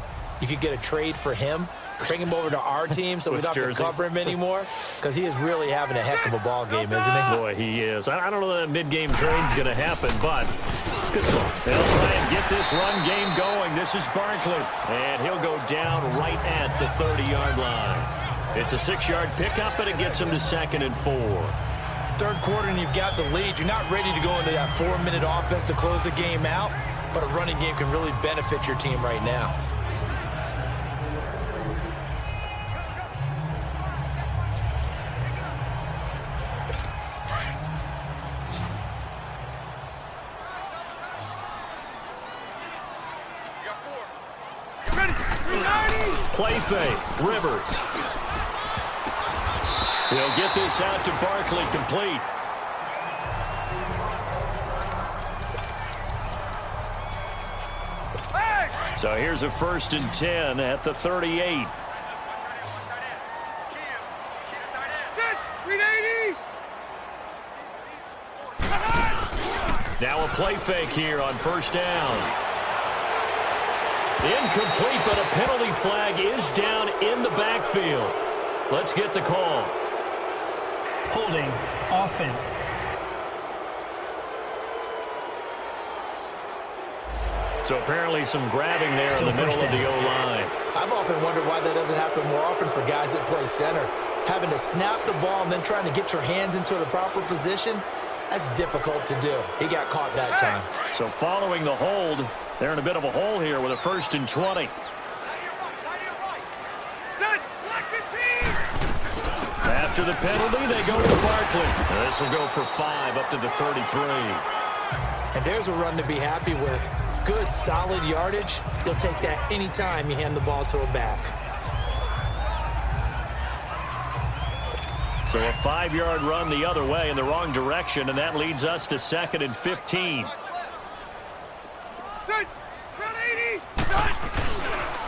you could get a trade for him? Bring him over to our team so we don't have to cover him anymore, because he is really having a heck of a ball game, isn't he? Boy, he is. I don't know that mid-game trade's going to happen, but good luck. They'll try and get this run game going. This is Barkley, and he'll go down right at the 30-yard line. It's a 6-yard pickup, but it gets him to 2nd and 4. Third quarter, and you've got the lead. You're not ready to go into that 4-minute offense to close the game out, but a running game can really benefit your team right now. play fake. Rivers. He'll get this out to Barkley, complete. So here's a 1st and 10 at the 38. Now a play fake here on 1st down. Incomplete, but a penalty flag is down in the backfield. Let's get the call. Holding offense. So apparently some grabbing there in the middle of the O-line. I've often wondered why that doesn't happen more often for guys that play center. Having to snap the ball and then trying to get your hands into the proper position, that's difficult to do. He got caught that time. So following the hold, they're in a bit of a hole here with a 1st and 20. After the penalty, they go to Barkley. This will go for 5 up to the 33. And there's a run to be happy with. Good, solid yardage. You'll take that anytime you hand the ball to a back. So a 5-yard run the other way in the wrong direction, and that leads us to 2nd and 15.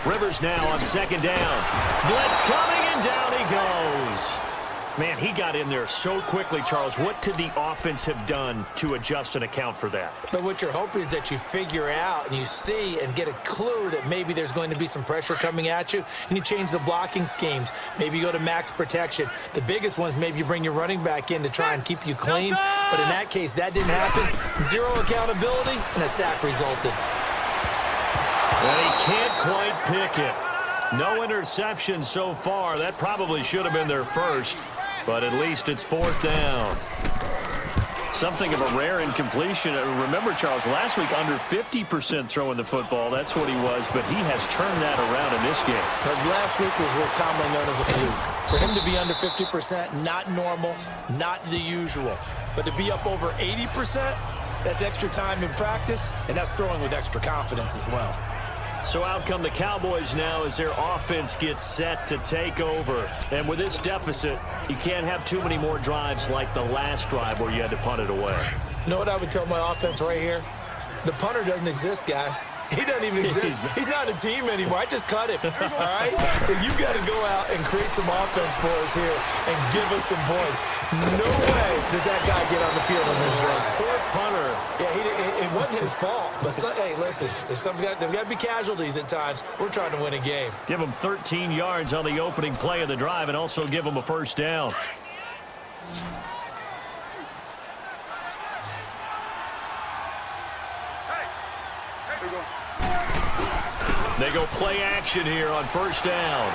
Rivers now on 2nd down. Blitz coming, and down he goes. Man, he got in there so quickly, Charles. What could the offense have done to adjust and account for that? But what you're hoping is that you figure out and you see and get a clue that maybe there's going to be some pressure coming at you, and you change the blocking schemes. Maybe you go to max protection. The biggest ones, maybe you bring your running back in to try and keep you clean. But in that case, that didn't happen. 0 accountability, and a sack resulted. And he can't quite pick it. No interception so far. That probably should have been their first. But at least it's 4th down. Something of a rare incompletion. Remember, Charles, last week under 50% throwing the football. That's what he was, but he has turned that around in this game. But last week was what's commonly known as a fluke. For him to be under 50%, not normal, not the usual. But to be up over 80%, that's extra time in practice, and that's throwing with extra confidence as well. So out come the Cowboys now as their offense gets set to take over. And with this deficit, you can't have too many more drives like the last drive where you had to punt it away. You know what I would tell my offense right here? The punter doesn't exist, guys. He doesn't even exist. He's not a team anymore. I just cut him, all right? So you got to go out and create some offense for us here and give us some points. No way does that guy get on the field on this drive. Poor punter. Yeah, it wasn't his fault. But, hey, listen, there's got to be casualties at times. We're trying to win a game. Give him 13 yards on the opening play of the drive and also give him a 1st down. They go play action here on 1st down.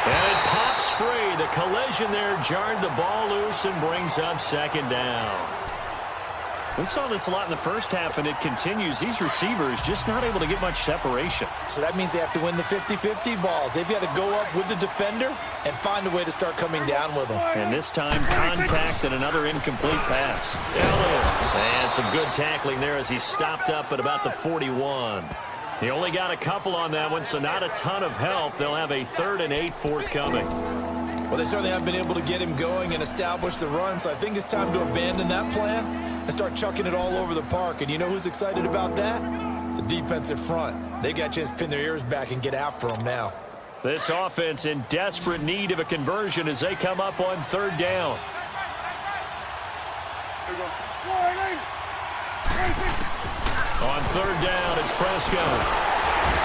And it pops free. The collision there jarred the ball loose and brings up 2nd down. We saw this a lot in the first half, and it continues. These receivers just not able to get much separation. So that means they have to win the 50-50 balls. They've got to go up with the defender and find a way to start coming down with them. And this time, contact and another incomplete pass. Elliott. And some good tackling there as he stopped up at about the 41. He only got a couple on that one, so not a ton of help. They'll have a 3rd and 8 forthcoming. Well, they certainly haven't been able to get him going and establish the run, so I think it's time to abandon that plan and start chucking it all over the park. And you know who's excited about that? The defensive front. They got a chance to pin their ears back and get after them now. This offense in desperate need of a conversion as they come up on 3rd down. On 3rd down, it's Prescott.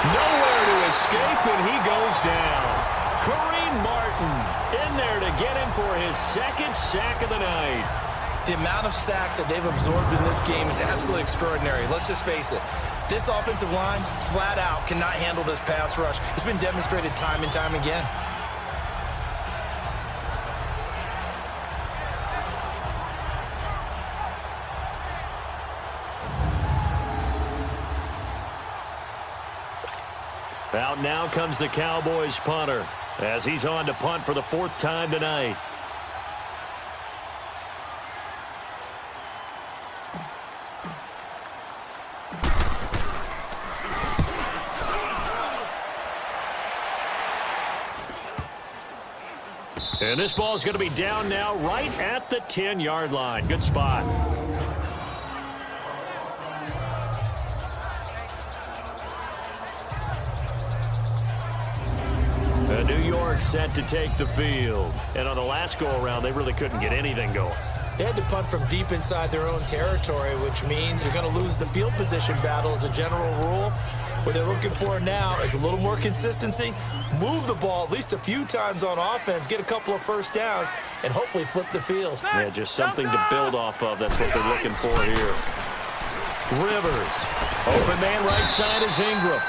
Nowhere to escape, and he goes down. Kareem Martin in there to get him for his 2nd sack of the night. The amount of sacks that they've absorbed in this game is absolutely extraordinary. Let's just face it. This offensive line, flat out, cannot handle this pass rush. It's been demonstrated time and time again. Out now comes the Cowboys punter as he's on to punt for the 4th time tonight. And this ball is going to be down now right at the 10-yard line. Good spot. New York set to take the field. And on the last go-around, they really couldn't get anything going. They had to punt from deep inside their own territory, which means you're going to lose the field position battle as a general rule. What they're looking for now is a little more consistency, move the ball at least a few times on offense, get a couple of first downs, and hopefully flip the field. Yeah, just something to build off of. That's what they're looking for here. Rivers. Open man right side is Ingram.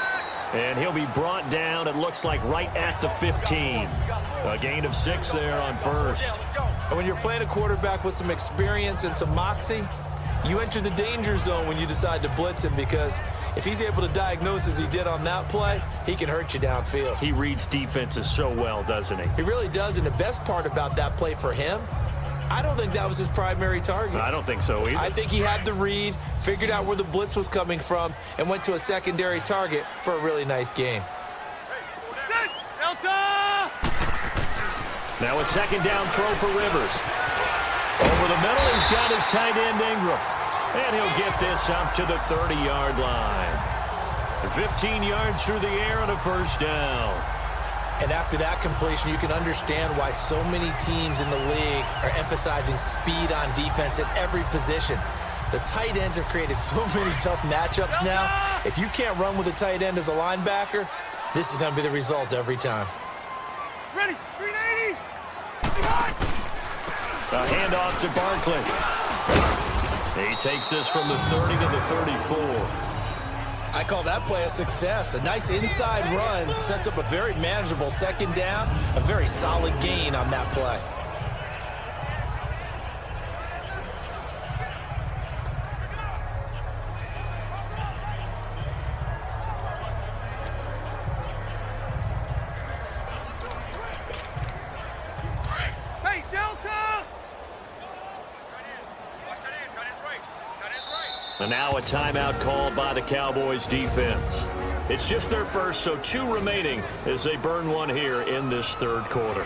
And he'll be brought down, it looks like, right at the 15. A gain of 6 there on first. And when you're playing a quarterback with some experience and some moxie, you enter the danger zone when you decide to blitz him, because if he's able to diagnose as he did on that play, he can hurt you downfield. He reads defenses so well, doesn't he? He really does, and the best part about that play for him, I don't think that was his primary target. I don't think so either. I think he had the read, figured out where the blitz was coming from, and went to a secondary target for a really nice gain. Now a second down throw for Rivers. Over the middle, he's got his tight end Ingram. And he'll get this up to the 30-yard line. 15 yards through the air and a first down. And after that completion, you can understand why so many teams in the league are emphasizing speed on defense at every position. The tight ends have created so many tough matchups now. If you can't run with a tight end as a linebacker, this is going to be the result every time. Ready, 380. A handoff to Barkley. He takes this from the 30 to the 34. I call that play a success. A nice inside run sets up a very manageable second down, a very solid gain on that play. Hey, Delta! And now a timeout called by the Cowboys defense. It's just their first, so 2 remaining as they burn one here in this third quarter.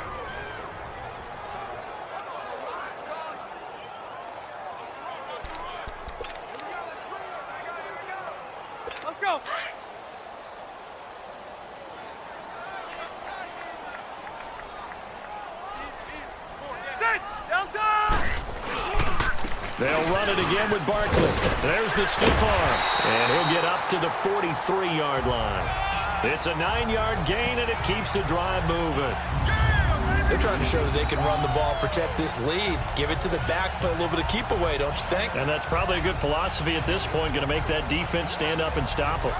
Let's go! Set! Delta! They'll run it again with Barkley. There's the stiff arm. And he'll get up to the 43-yard line. It's a 9-yard gain, and it keeps the drive moving. They're trying to show that they can run the ball, protect this lead. Give it to the backs, play a little bit of keep away, don't you think? And that's probably a good philosophy at this point, going to make that defense stand up and stop them.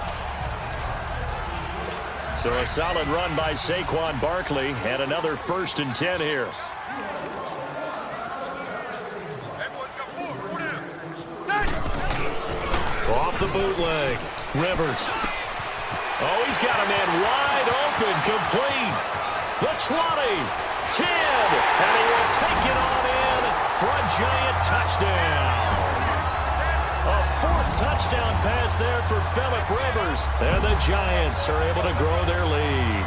So a solid run by Saquon Barkley, and another 1st and 10 here. Off the bootleg. Rivers. Oh, he's got a man wide open, complete. The 20, 10, and he will take it on in for a giant touchdown. A 4th touchdown pass there for Phillip Rivers, and the Giants are able to grow their lead.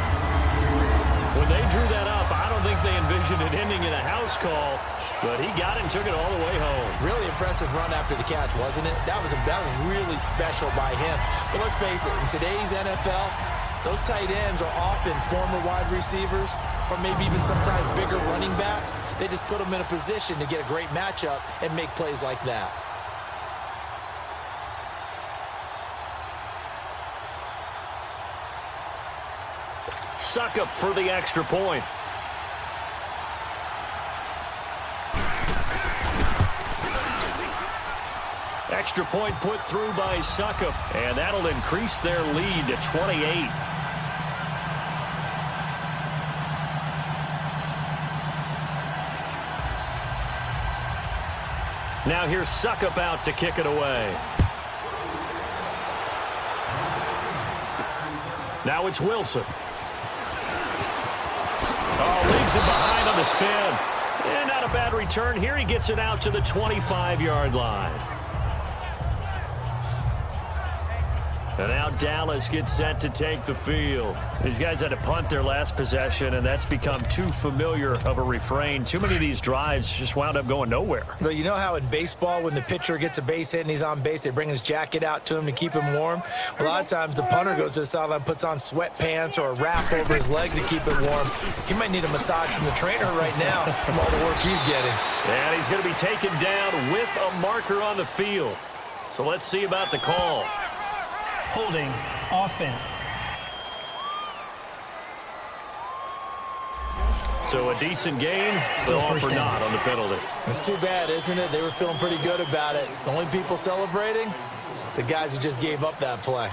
When they drew that up, I don't think they envisioned it ending in a house call, but he got it and took it all the way home. Really impressive run after the catch, wasn't it? That was really special by him. But let's face it, in today's NFL, those tight ends are often former wide receivers or maybe even sometimes bigger running backs. They just put them in a position to get a great matchup and make plays like that. Suck up for the extra point. Extra point put through by Suckup, and that'll increase their lead to 28. Now here's Suckup out to kick it away. Now it's Wilson. Oh, leaves him behind on the spin. And not a bad return here. He gets it out to the 25-yard line. And now Dallas gets set to take the field. These guys had to punt their last possession, and that's become too familiar of a refrain. Too many of these drives just wound up going nowhere. Well, you know how in baseball, when the pitcher gets a base hit and he's on base, they bring his jacket out to him to keep him warm? A lot of times the punter goes to the sideline, puts on sweatpants or a wrap over his leg to keep it warm. He might need a massage from the trainer right now from all the work he's getting. And he's going to be taken down with a marker on the field. So let's see about the call. Holding offense. So a decent gain, Still all first for down. naught on the penalty. It's too bad, isn't it? They were feeling pretty good about it. The only people celebrating, the guys who just gave up that play.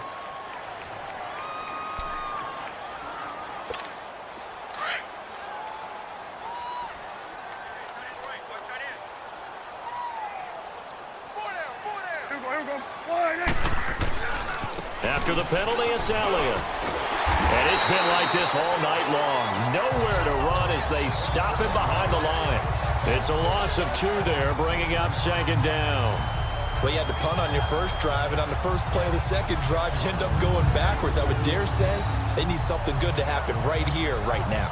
After the penalty, it's Elliott. And it's been like this all night long. Nowhere to run as they stop him behind the line. It's a loss of 2 there, bringing up second down. Well, you had to punt on your first drive, and on the first play of the second drive, you end up going backwards. I would dare say they need something good to happen right here, right now.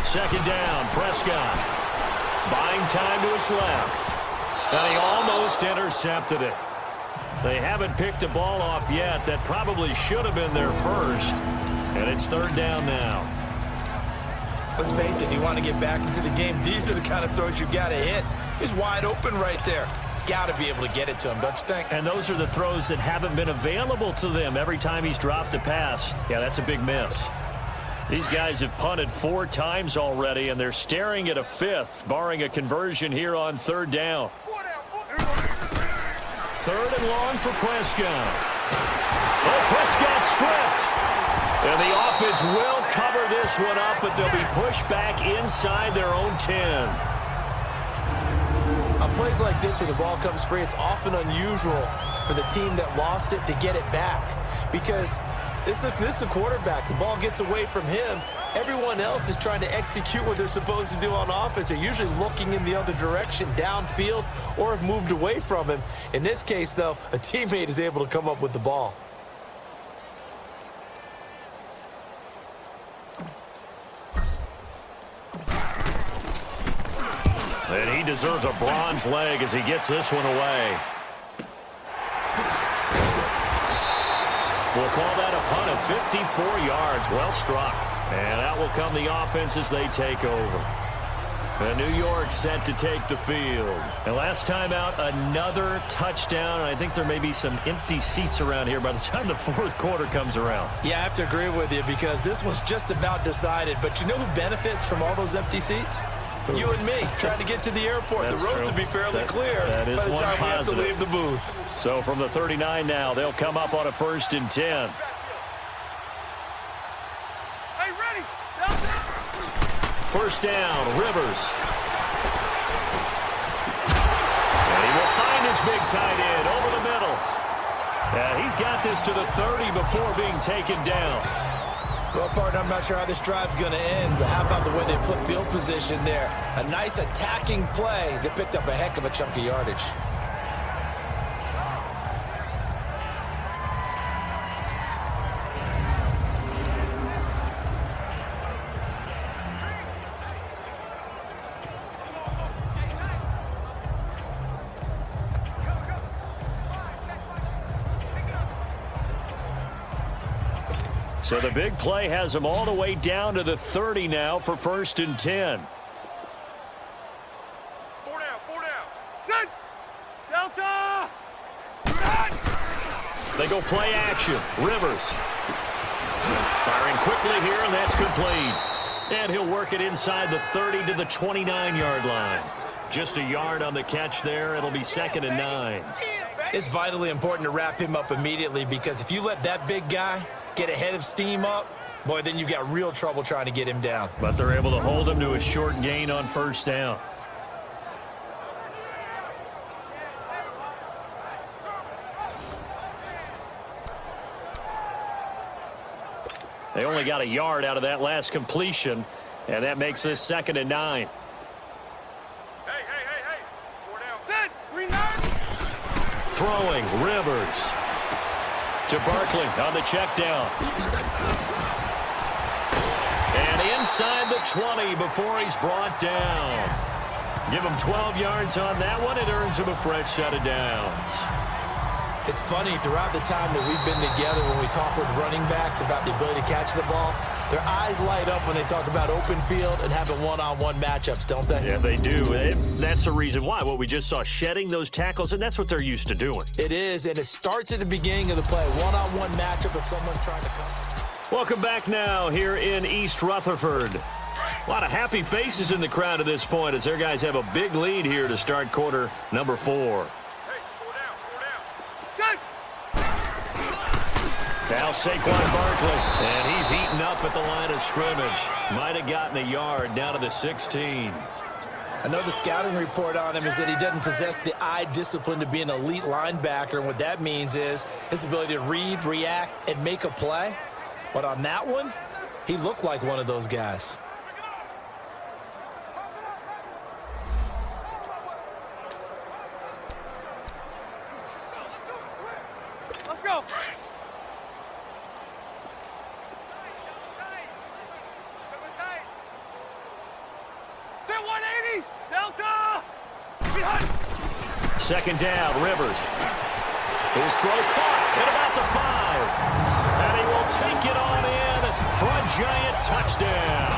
Second down, Prescott. Buying time to his left. And he almost intercepted it. They haven't picked a ball off yet. That probably should have been their first. And it's third down now. Let's face it, if you want to get back into the game, these are the kind of throws you got to hit. He's wide open right there. Got to be able to get it to him, don't you think? And those are the throws that haven't been available to them every time he's dropped a pass. Yeah, that's a big miss. These guys have punted 4 times already, and they're staring at a 5th, barring a conversion here on third down. Third and long for Prescott. Oh, Prescott stripped. And the offense will cover this one up, but they'll be pushed back inside their own 10. On plays like this, when the ball comes free, it's often unusual for the team that lost it to get it back. Because this is the quarterback. The ball gets away from him. Everyone else is trying to execute what they're supposed to do on offense. They're usually looking in the other direction, downfield, or have moved away from him. In this case, though, a teammate is able to come up with the ball. And he deserves a bronze leg as he gets this one away. We'll call that a punt of 54 yards. Well struck. And that will come the offense as they take over. And New York set to take the field. And last time out, another touchdown. And I think there may be some empty seats around here by the time the fourth quarter comes around. Yeah, I have to agree with you because this one's just about decided. But you know who benefits from all those empty seats? You and me, trying to get to the airport. That's the road true. to be fairly clear that is by the one time we have to positive. leave the booth. So from the 39 now, they'll come up on a 1st and 10. Hey, ready? First down, Rivers. And he will find his big tight end over the middle. And he's got this to the 30 before being taken down. Well, partner, I'm not sure how this drive's going to end, but how about the way they flip field position there? A nice attacking play that picked up a heck of a chunk of yardage. So the big play has them all the way down to the 30 now for 1st and 10. 4 down, 4 down. Set. Delta. Set. They go play action. Rivers. Firing quickly here, and that's complete. And he'll work it inside the 30 to the 29-yard line. Just a yard on the catch there. It'll be 2nd and 9. It's vitally important to wrap him up immediately because if you let that big guy get ahead of steam up, boy, then you've got real trouble trying to get him down. But they're able to hold him to a short gain on first down. They only got a yard out of that last completion, and that makes this 2nd and 9. Hey. 4 down. Set. 3 9. Throwing, Rivers to Barkley on the check down. And inside the 20 before he's brought down. Give him 12 yards on that one. It earns him a fresh set of downs. It's funny, throughout the time that we've been together when we talk with running backs about the ability to catch the ball, their eyes light up when they talk about open field and having one-on-one matchups, don't they? Yeah, they do. That's the reason why. What we just saw, shedding those tackles, and that's what they're used to doing. It is, and it starts at the beginning of the play. One-on-one matchup if someone's trying to come. Welcome back now here in East Rutherford. A lot of happy faces in the crowd at this point as their guys have a big lead here to start quarter number 4. Now Saquon Barkley, and he's heating up at the line of scrimmage. Might have gotten a yard down to the 16. I know the scouting report on him is that he doesn't possess the eye discipline to be an elite linebacker, and what that means is his ability to read, react, and make a play. But on that one, he looked like one of those guys. Let's go. Delta! Behind! 2nd down, Rivers. His throw caught at about the 5. And he will take it on in for a giant touchdown.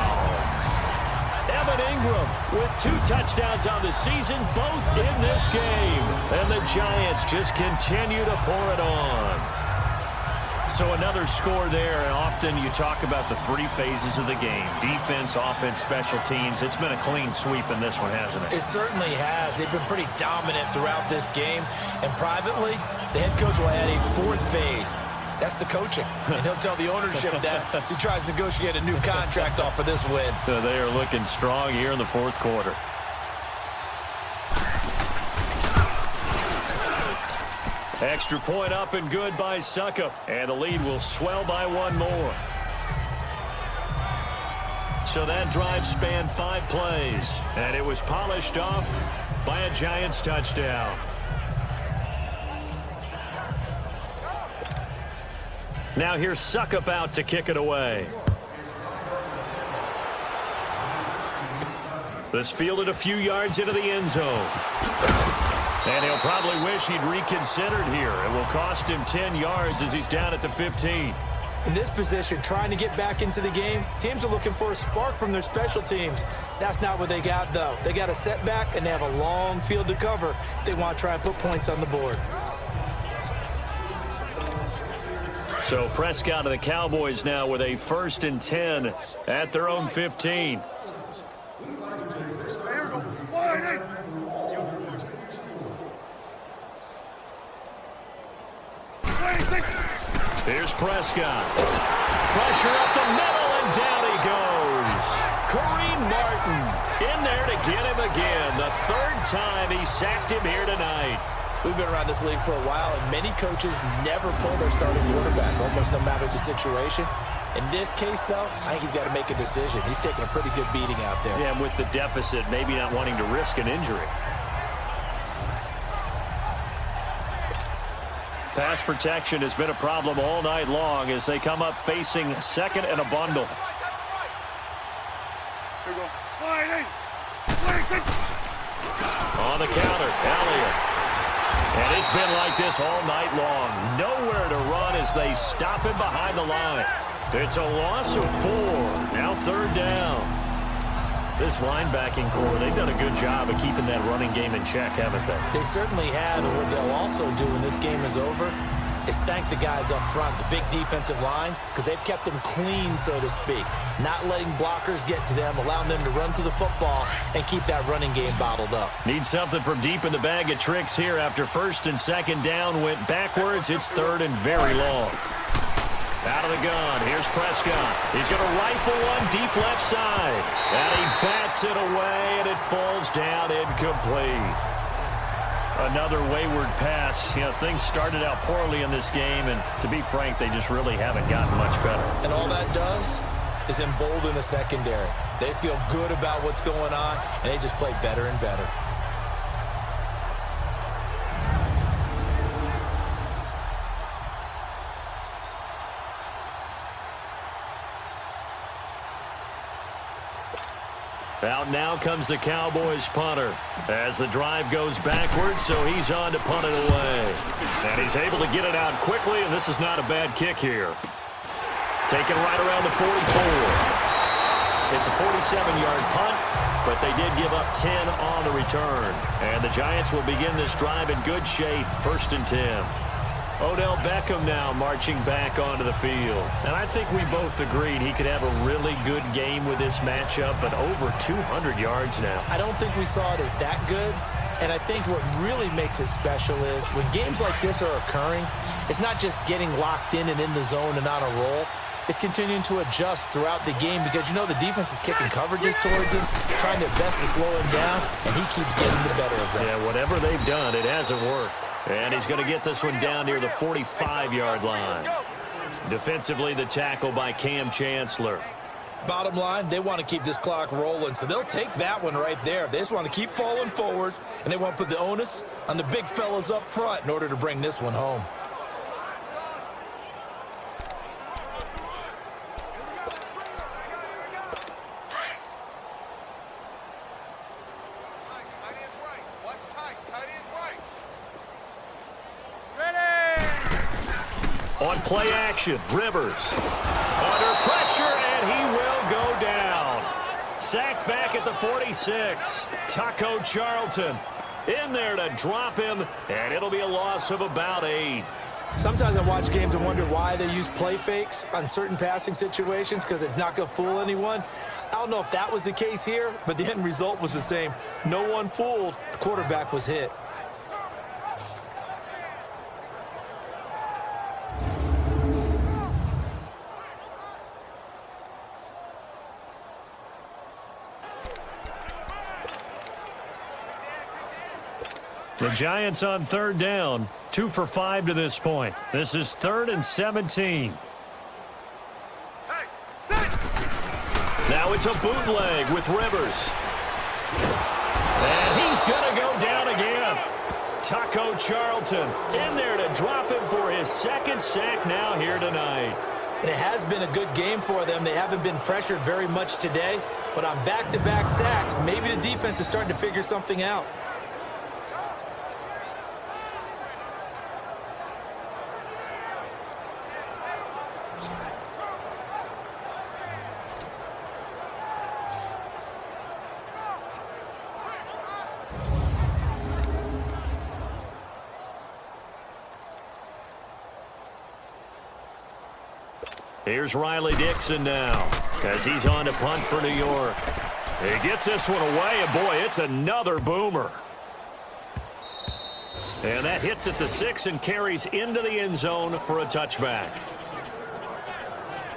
Evan Ingram with 2 touchdowns on the season, both in this game. And the Giants just continue to pour it on. So another score there, and often you talk about the 3 phases of the game. Defense, offense, special teams. It's been a clean sweep in this one, hasn't it? It certainly has. They've been pretty dominant throughout this game. And privately, the head coach will add a 4th phase. That's the coaching. And he'll tell the ownership that as he tries to negotiate a new contract off of this win. So they are looking strong here in the 4th quarter. Extra point up and good by Suckup. And the lead will swell by 1 more. So that drive spanned 5 plays. And it was polished off by a Giants touchdown. Now here's Suckup out to kick it away. This fielded a few yards into the end zone. And he'll probably wish he'd reconsidered here. It will cost him 10 yards as he's down at the 15. In this position, trying to get back into the game, teams are looking for a spark from their special teams. That's not what they got, though. They got a setback, and they have a long field to cover if they want to try and put points on the board. So Prescott and the Cowboys now with a 1st and 10 at their own 15. Here's Prescott. Pressure up the middle, and down he goes. Kareem Martin in there to get him again. The 3rd time he sacked him here tonight. We've been around this league for a while, and many coaches never pull their starting quarterback, almost no matter the situation. In this case, though, I think he's got to make a decision. He's taking a pretty good beating out there. Yeah, and with the deficit, maybe not wanting to risk an injury. Pass protection has been a problem all night long as they come up facing 2nd and a bundle. Here we go. On the counter, Elliott. And it's been like this all night long. Nowhere to run as they stop him behind the line. It's a loss of 4. Now 3rd down. This linebacking core, they've done a good job of keeping that running game in check, haven't they? They certainly have, and what they'll also do when this game is over, is thank the guys up front, the big defensive line, because they've kept them clean, so to speak. Not letting blockers get to them, allowing them to run to the football and keep that running game bottled up. Need something from deep in the bag of tricks here after first and second down went backwards. It's third and very long. Out of the gun, here's Prescott. He's going to rifle one deep left side. And he bats it away, and it falls down incomplete. Another wayward pass. You know, things started out poorly in this game, and to be frank, they just really haven't gotten much better. And all that does is embolden the secondary. They feel good about what's going on, and they just play better and better. Out now comes the Cowboys punter as the drive goes backwards, so he's on to punt it away. And he's able to get it out quickly, and this is not a bad kick here. Taken right around the 44. It's a 47-yard punt, but they did give up 10 on the return. And the Giants will begin this drive in good shape, 1st and 10. Odell Beckham now marching back onto the field. And I think we both agreed he could have a really good game with this matchup, but over 200 yards now. I don't think we saw it as that good. And I think what really makes it special is when games like this are occurring, it's not just getting locked in and in the zone and on a roll. It's continuing to adjust throughout the game because, you know, the defense is kicking coverages towards him, trying their best to slow him down, and he keeps getting the better of them. Yeah, whatever they've done, it hasn't worked. And he's going to get this one down near the 45-yard line. Defensively, the tackle by Cam Chancellor. Bottom line, they want to keep this clock rolling, so they'll take that one right there. They just want to keep falling forward, and they want to put the onus on the big fellas up front in order to bring this one home. On play action, Rivers under pressure, and he will go down. Sacked back at the 46. Taco Charlton in there to drop him, and it'll be a loss of about 8. Sometimes I watch games and wonder why they use play fakes on certain passing situations because it's not going to fool anyone. I don't know if that was the case here, but the end result was the same. No one fooled. The quarterback was hit. The Giants on 3rd down, 2 for 5 to this point. This is 3rd and 17. Now it's a bootleg with Rivers. And he's going to go down again. Taco Charlton in there to drop him for his 2nd sack now here tonight. And it has been a good game for them. They haven't been pressured very much today. But on back-to-back sacks, maybe the defense is starting to figure something out. Here's Riley Dixon now as he's on to punt for New York. He gets this one away, and boy, it's another boomer. And that hits at the 6 and carries into the end zone for a touchback.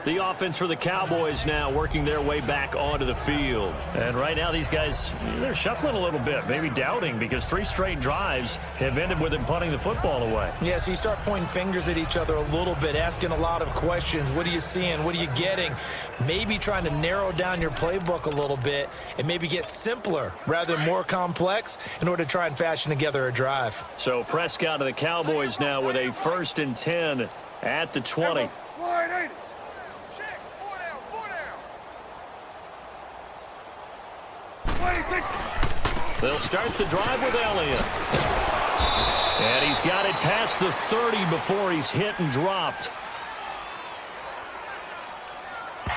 The offense for the Cowboys now working their way back onto the field. And right now these guys, they're shuffling a little bit, maybe doubting, because 3 straight drives have ended with them punting the football away. Yeah, so you start pointing fingers at each other a little bit, asking a lot of questions. What are you seeing? What are you getting? Maybe trying to narrow down your playbook a little bit and maybe get simpler rather than more complex in order to try and fashion together a drive. So Prescott of the Cowboys now with a 1st and 10 at the 20. They'll start the drive with Elliott. And he's got it past the 30 before he's hit and dropped.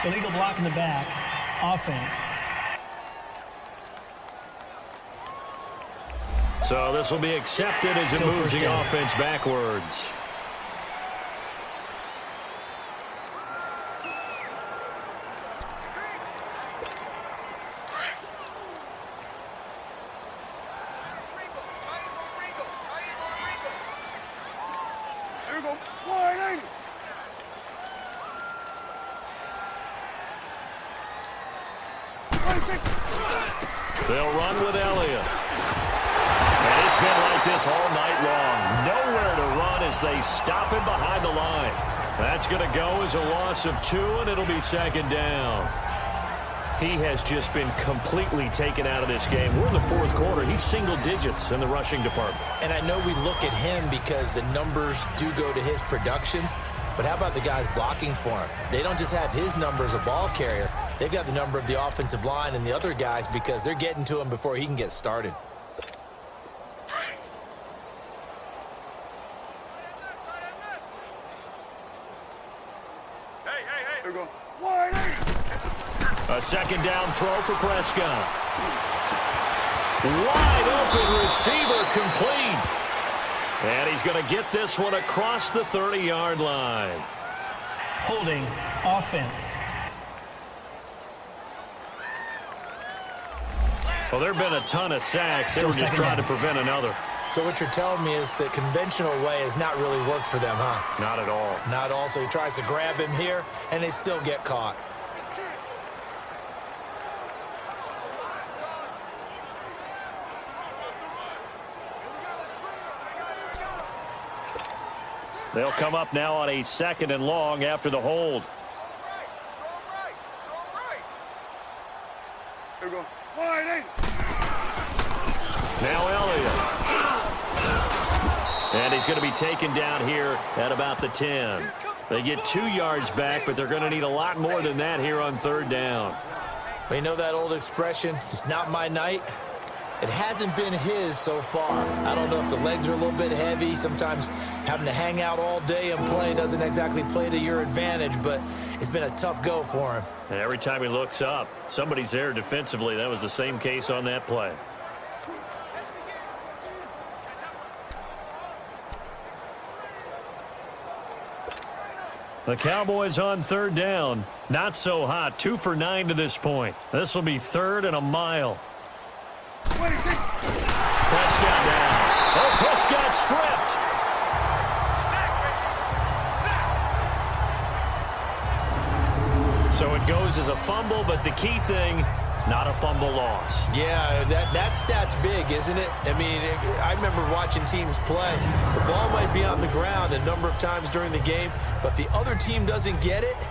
Illegal block in the back. Offense. So this will be accepted as it moves the offense backwards. They'll run with Elliott. And it's been like this all night long. Nowhere to run as they stop him behind the line. That's going to go as a loss of 2, and it'll be second down. He has just been completely taken out of this game. We're in the fourth quarter. He's single digits in the rushing department. And I know we look at him because the numbers do go to his production. But how about the guys blocking for him? They don't just have his number as a ball carrier. They've got the number of the offensive line and the other guys because they're getting to him before he can get started. Here we go. A second down throw for Prescott. Wide open receiver complete. And he's going to get this one across the 30-yard line. Holding offense. Well, there have been a ton of sacks. They were just trying to prevent another. So what you're telling me is the conventional way has not really worked for them, huh? Not at all. Not at all. So he tries to grab him here, and they still get caught. They'll come up now on a 2nd and long after the hold. Here we go. Wide. Now Elliott. And he's going to be taken down here at about the 10. They get 2 yards back, but they're going to need a lot more than that here on 3rd down. Well, you know that old expression, it's not my night? It hasn't been his so far. I don't know if the legs are a little bit heavy. Sometimes having to hang out all day and play doesn't exactly play to your advantage, but it's been a tough go for him. And every time he looks up, somebody's there defensively. That was the same case on that play. The Cowboys on 3rd down. Not so hot. 2 for 9 to this point. This will be 3rd and a mile. Prescott down. Oh, Prescott stripped. So it goes as a fumble, but the key thing, not a fumble loss. Yeah, that stat's big, isn't it? I mean, I remember watching teams play. The ball might be on the ground a number of times during the game, but the other team doesn't get it.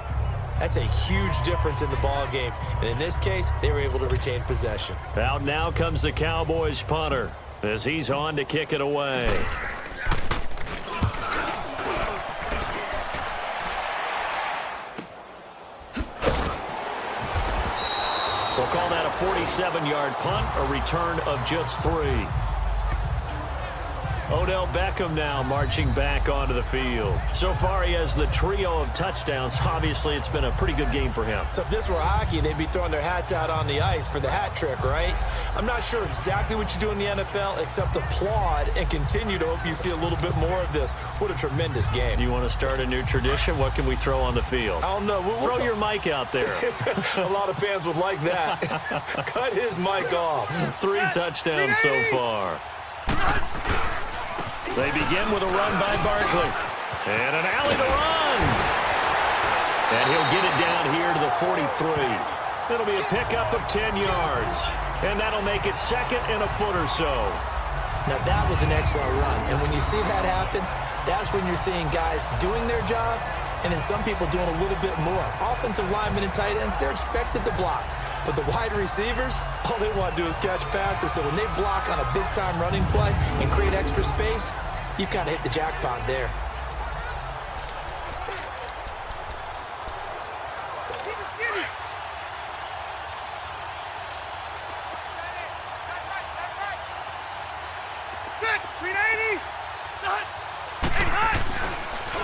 That's a huge difference in the ball game. And in this case, they were able to retain possession. Out now comes the Cowboys punter as he's on to kick it away. We'll call that a 47-yard punt, a return of just 3. Odell Beckham now marching back onto the field. So far, he has the trio of touchdowns. Obviously, it's been a pretty good game for him. So if this were hockey, they'd be throwing their hats out on the ice for the hat trick, right? I'm not sure exactly what you do in the NFL, except applaud and continue to hope you see a little bit more of this. What a tremendous game. You want to start a new tradition? What can we throw on the field? I don't know. Throw your mic out there. A lot of fans would like that. Cut his mic off. 3 touchdowns so far. They begin with a run by Barkley. And an alley to run. And he'll get it down here to the 43. It'll be a pickup of 10 yards. And that'll make it 2nd and a foot or so. Now, that was an excellent run. And when you see that happen, that's when you're seeing guys doing their job and then some people doing a little bit more. Offensive linemen and tight ends, they're expected to block. But the wide receivers, all they want to do is catch passes. So when they block on a big-time running play and create extra space, you've kind of hit the jackpot there.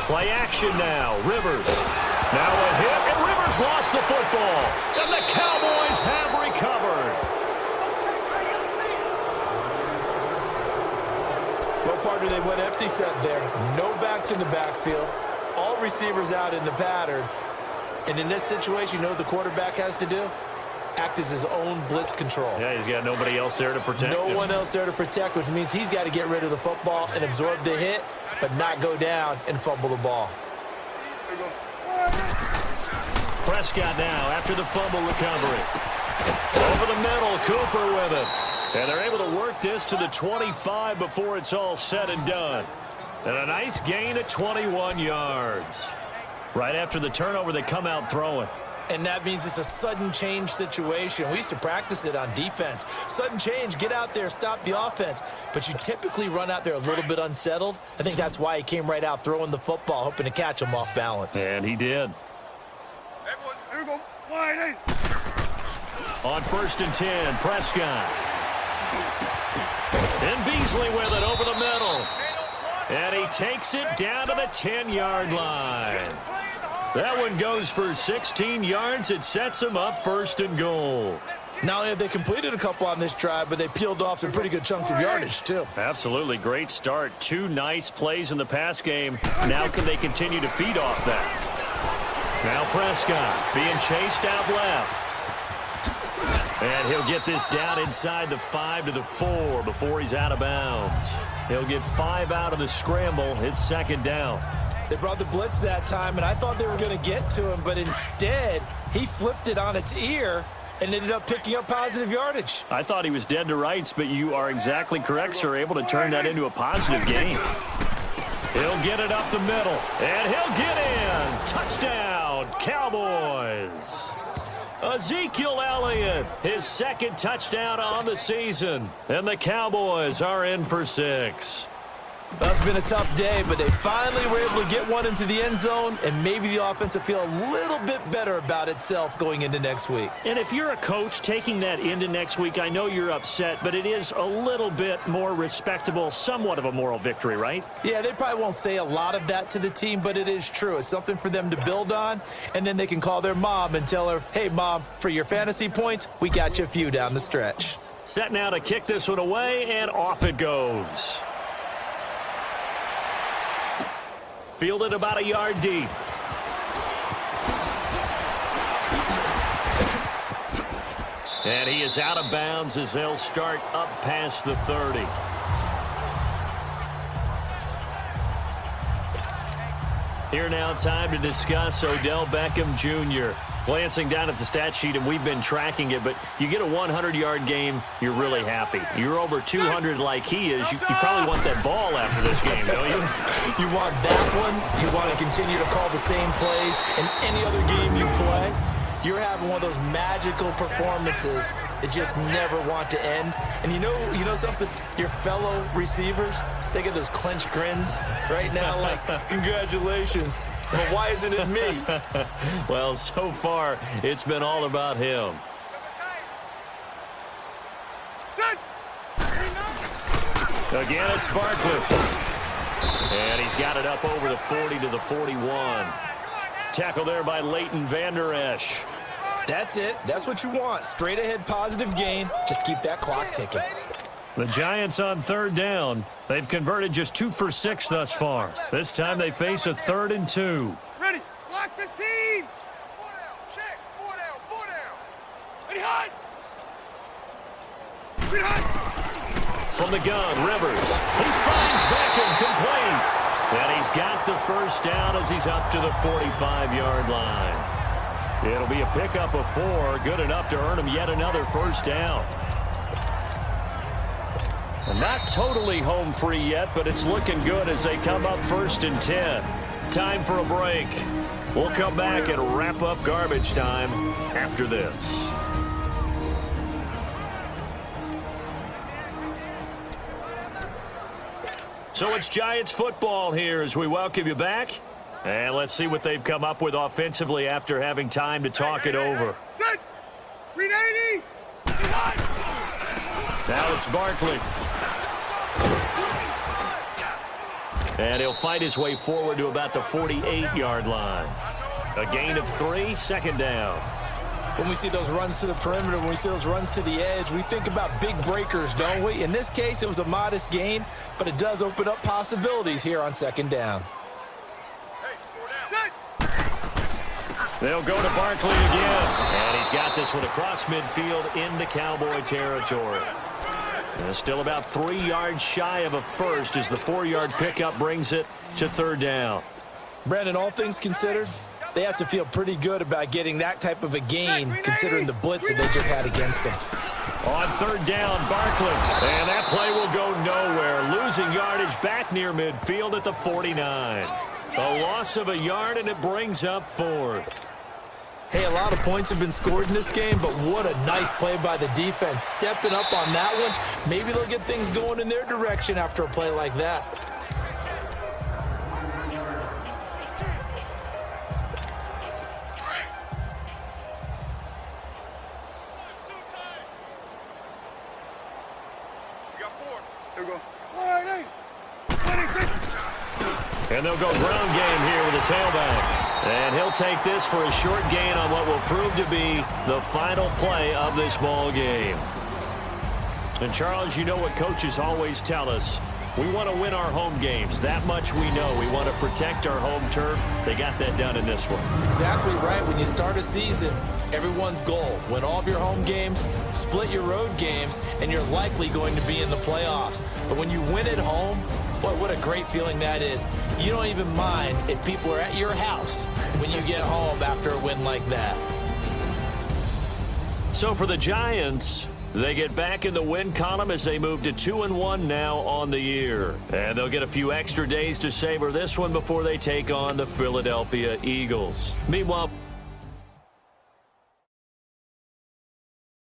Play action now. Rivers. Now a hit, and Rivers lost the football. And the Cowboys have recovered. Well, partner, they went empty set there. No backs in the backfield. All receivers out in the pattern. And in this situation, you know what the quarterback has to do? Act as his own blitz control. Yeah, he's got nobody else there to protect him. No one else there to protect, which means he's got to get rid of the football and absorb the hit, but not go down and fumble the ball. Prescott now after the fumble recovery. Over the middle, Cooper with it. And they're able to work this to the 25 before it's all said and done. And a nice gain of 21 yards. Right after the turnover, they come out throwing. And that means it's a sudden change situation. We used to practice it on defense. Sudden change, get out there, stop the offense. But you typically run out there a little bit unsettled. I think that's why he came right out throwing the football, hoping to catch him off balance. And he did. Here we go. Wide eight. On 1st and 10, Prescott. And Beasley with it over the middle. And he takes it down to the 10-yard line. That one goes for 16 yards. It sets him up 1st and goal. Not only have they completed a couple on this drive, but they peeled off some pretty good chunks of yardage, too. Absolutely. Great start. 2 nice plays in the pass game. Now can they continue to feed off that? Now Prescott being chased out left. And he'll get this down inside the 5 to the 4 before he's out of bounds. He'll get 5 out of the scramble. It's 2nd down. They brought the blitz that time, and I thought they were going to get to him, but instead he flipped it on its ear and ended up picking up positive yardage. I thought he was dead to rights, but you are exactly correct, sir. Able to turn that into a positive gain. He'll get it up the middle, and he'll get in. Touchdown, Cowboys. Ezekiel Elliott, his 2nd touchdown on the season. And the Cowboys are in for 6. Well, it's been a tough day, but they finally were able to get one into the end zone, and maybe the offense will feel a little bit better about itself going into next week. And if you're a coach taking that into next week, I know you're upset, but it is a little bit more respectable, somewhat of a moral victory, right? Yeah, they probably won't say a lot of that to the team, but it is true. It's something for them to build on, and then they can call their mom and tell her, hey, Mom, for your fantasy points, we got you a few down the stretch. Set now to kick this one away, and off it goes. Fielded about a yard deep. And he is out of bounds as they'll start up past the 30. Here now, time to discuss Odell Beckham Jr. Glancing down at the stat sheet, and we've been tracking it, but you get a 100-yard game, you're really happy. You're over 200 like he is. You probably want that ball after this game, don't you? You want that one. You want to continue to call the same plays in any other game you play. You're having one of those magical performances that just never want to end. And you know something? Your fellow receivers, they get those clenched grins right now like, congratulations. But why isn't it me? Well, so far, it's been all about him. Again, it's Barkley. And he's got it up over the 40 to the 41. Tackle there by Leighton Vander Esch. That's it. That's what you want. Straight ahead positive gain. Just keep that clock ticking. The Giants on 3rd down. They've converted just 2 for 6 thus far. This time they face a 3rd and 2. Ready. Block 15. 4 down. Check. 4 down. 4 down. Ready, hot. Ready, hot. From the gun, Rivers. He finds Beckham complete. And he's got the 1st down as he's up to the 45-yard line. It'll be a pickup of 4, good enough to earn him yet another 1st down. Not totally home free yet, but it's looking good as they come up 1st and 10. Time for a break. We'll come back and wrap up garbage time after this. So it's Giants football here as we welcome you back. And let's see what they've come up with offensively after having time to talk it over. Set. Read 80. Now it's Barkley. And he'll fight his way forward to about the 48-yard line. A gain of 3, 2nd down. When we see those runs to the perimeter, when we see those runs to the edge, we think about big breakers, don't we? In this case, it was a modest gain, but it does open up possibilities here on 2nd down. They'll go to Barkley again. And he's got this one across midfield into Cowboy territory. And still about 3 yards shy of a first as the 4-yard pickup brings it to 3rd down. Brandon, all things considered, They have to feel pretty good about getting that type of a gain, considering the blitz that they just had against them. On third down, Barkley. And that play will go nowhere. Losing yardage back near midfield at the 49. A loss of a yard, and it brings up fourth. Hey, a lot of points have been scored in this game, but what a nice play by the defense. Stepping up on that one. Maybe they'll get things going in their direction after a play like that. And they'll go ground game here with a tailback. And he'll take this for a short gain on what will prove to be the final play of this ball game. And Charles, you know what coaches always tell us. We want to win our home games. That much we know. We want to protect our home turf. They got that done in this one. Exactly right. When you start a season, everyone's goal: win all of your home games, split your road games, and you're likely going to be in the playoffs. But when you win at home, boy, what a great feeling that is. You don't even mind if people are at your house when you get home after a win like that. So for the Giants, they get back in the win column as they move to 2-1 now on the year. And they'll get a few extra days to savor this one before they take on the Philadelphia Eagles. Meanwhile,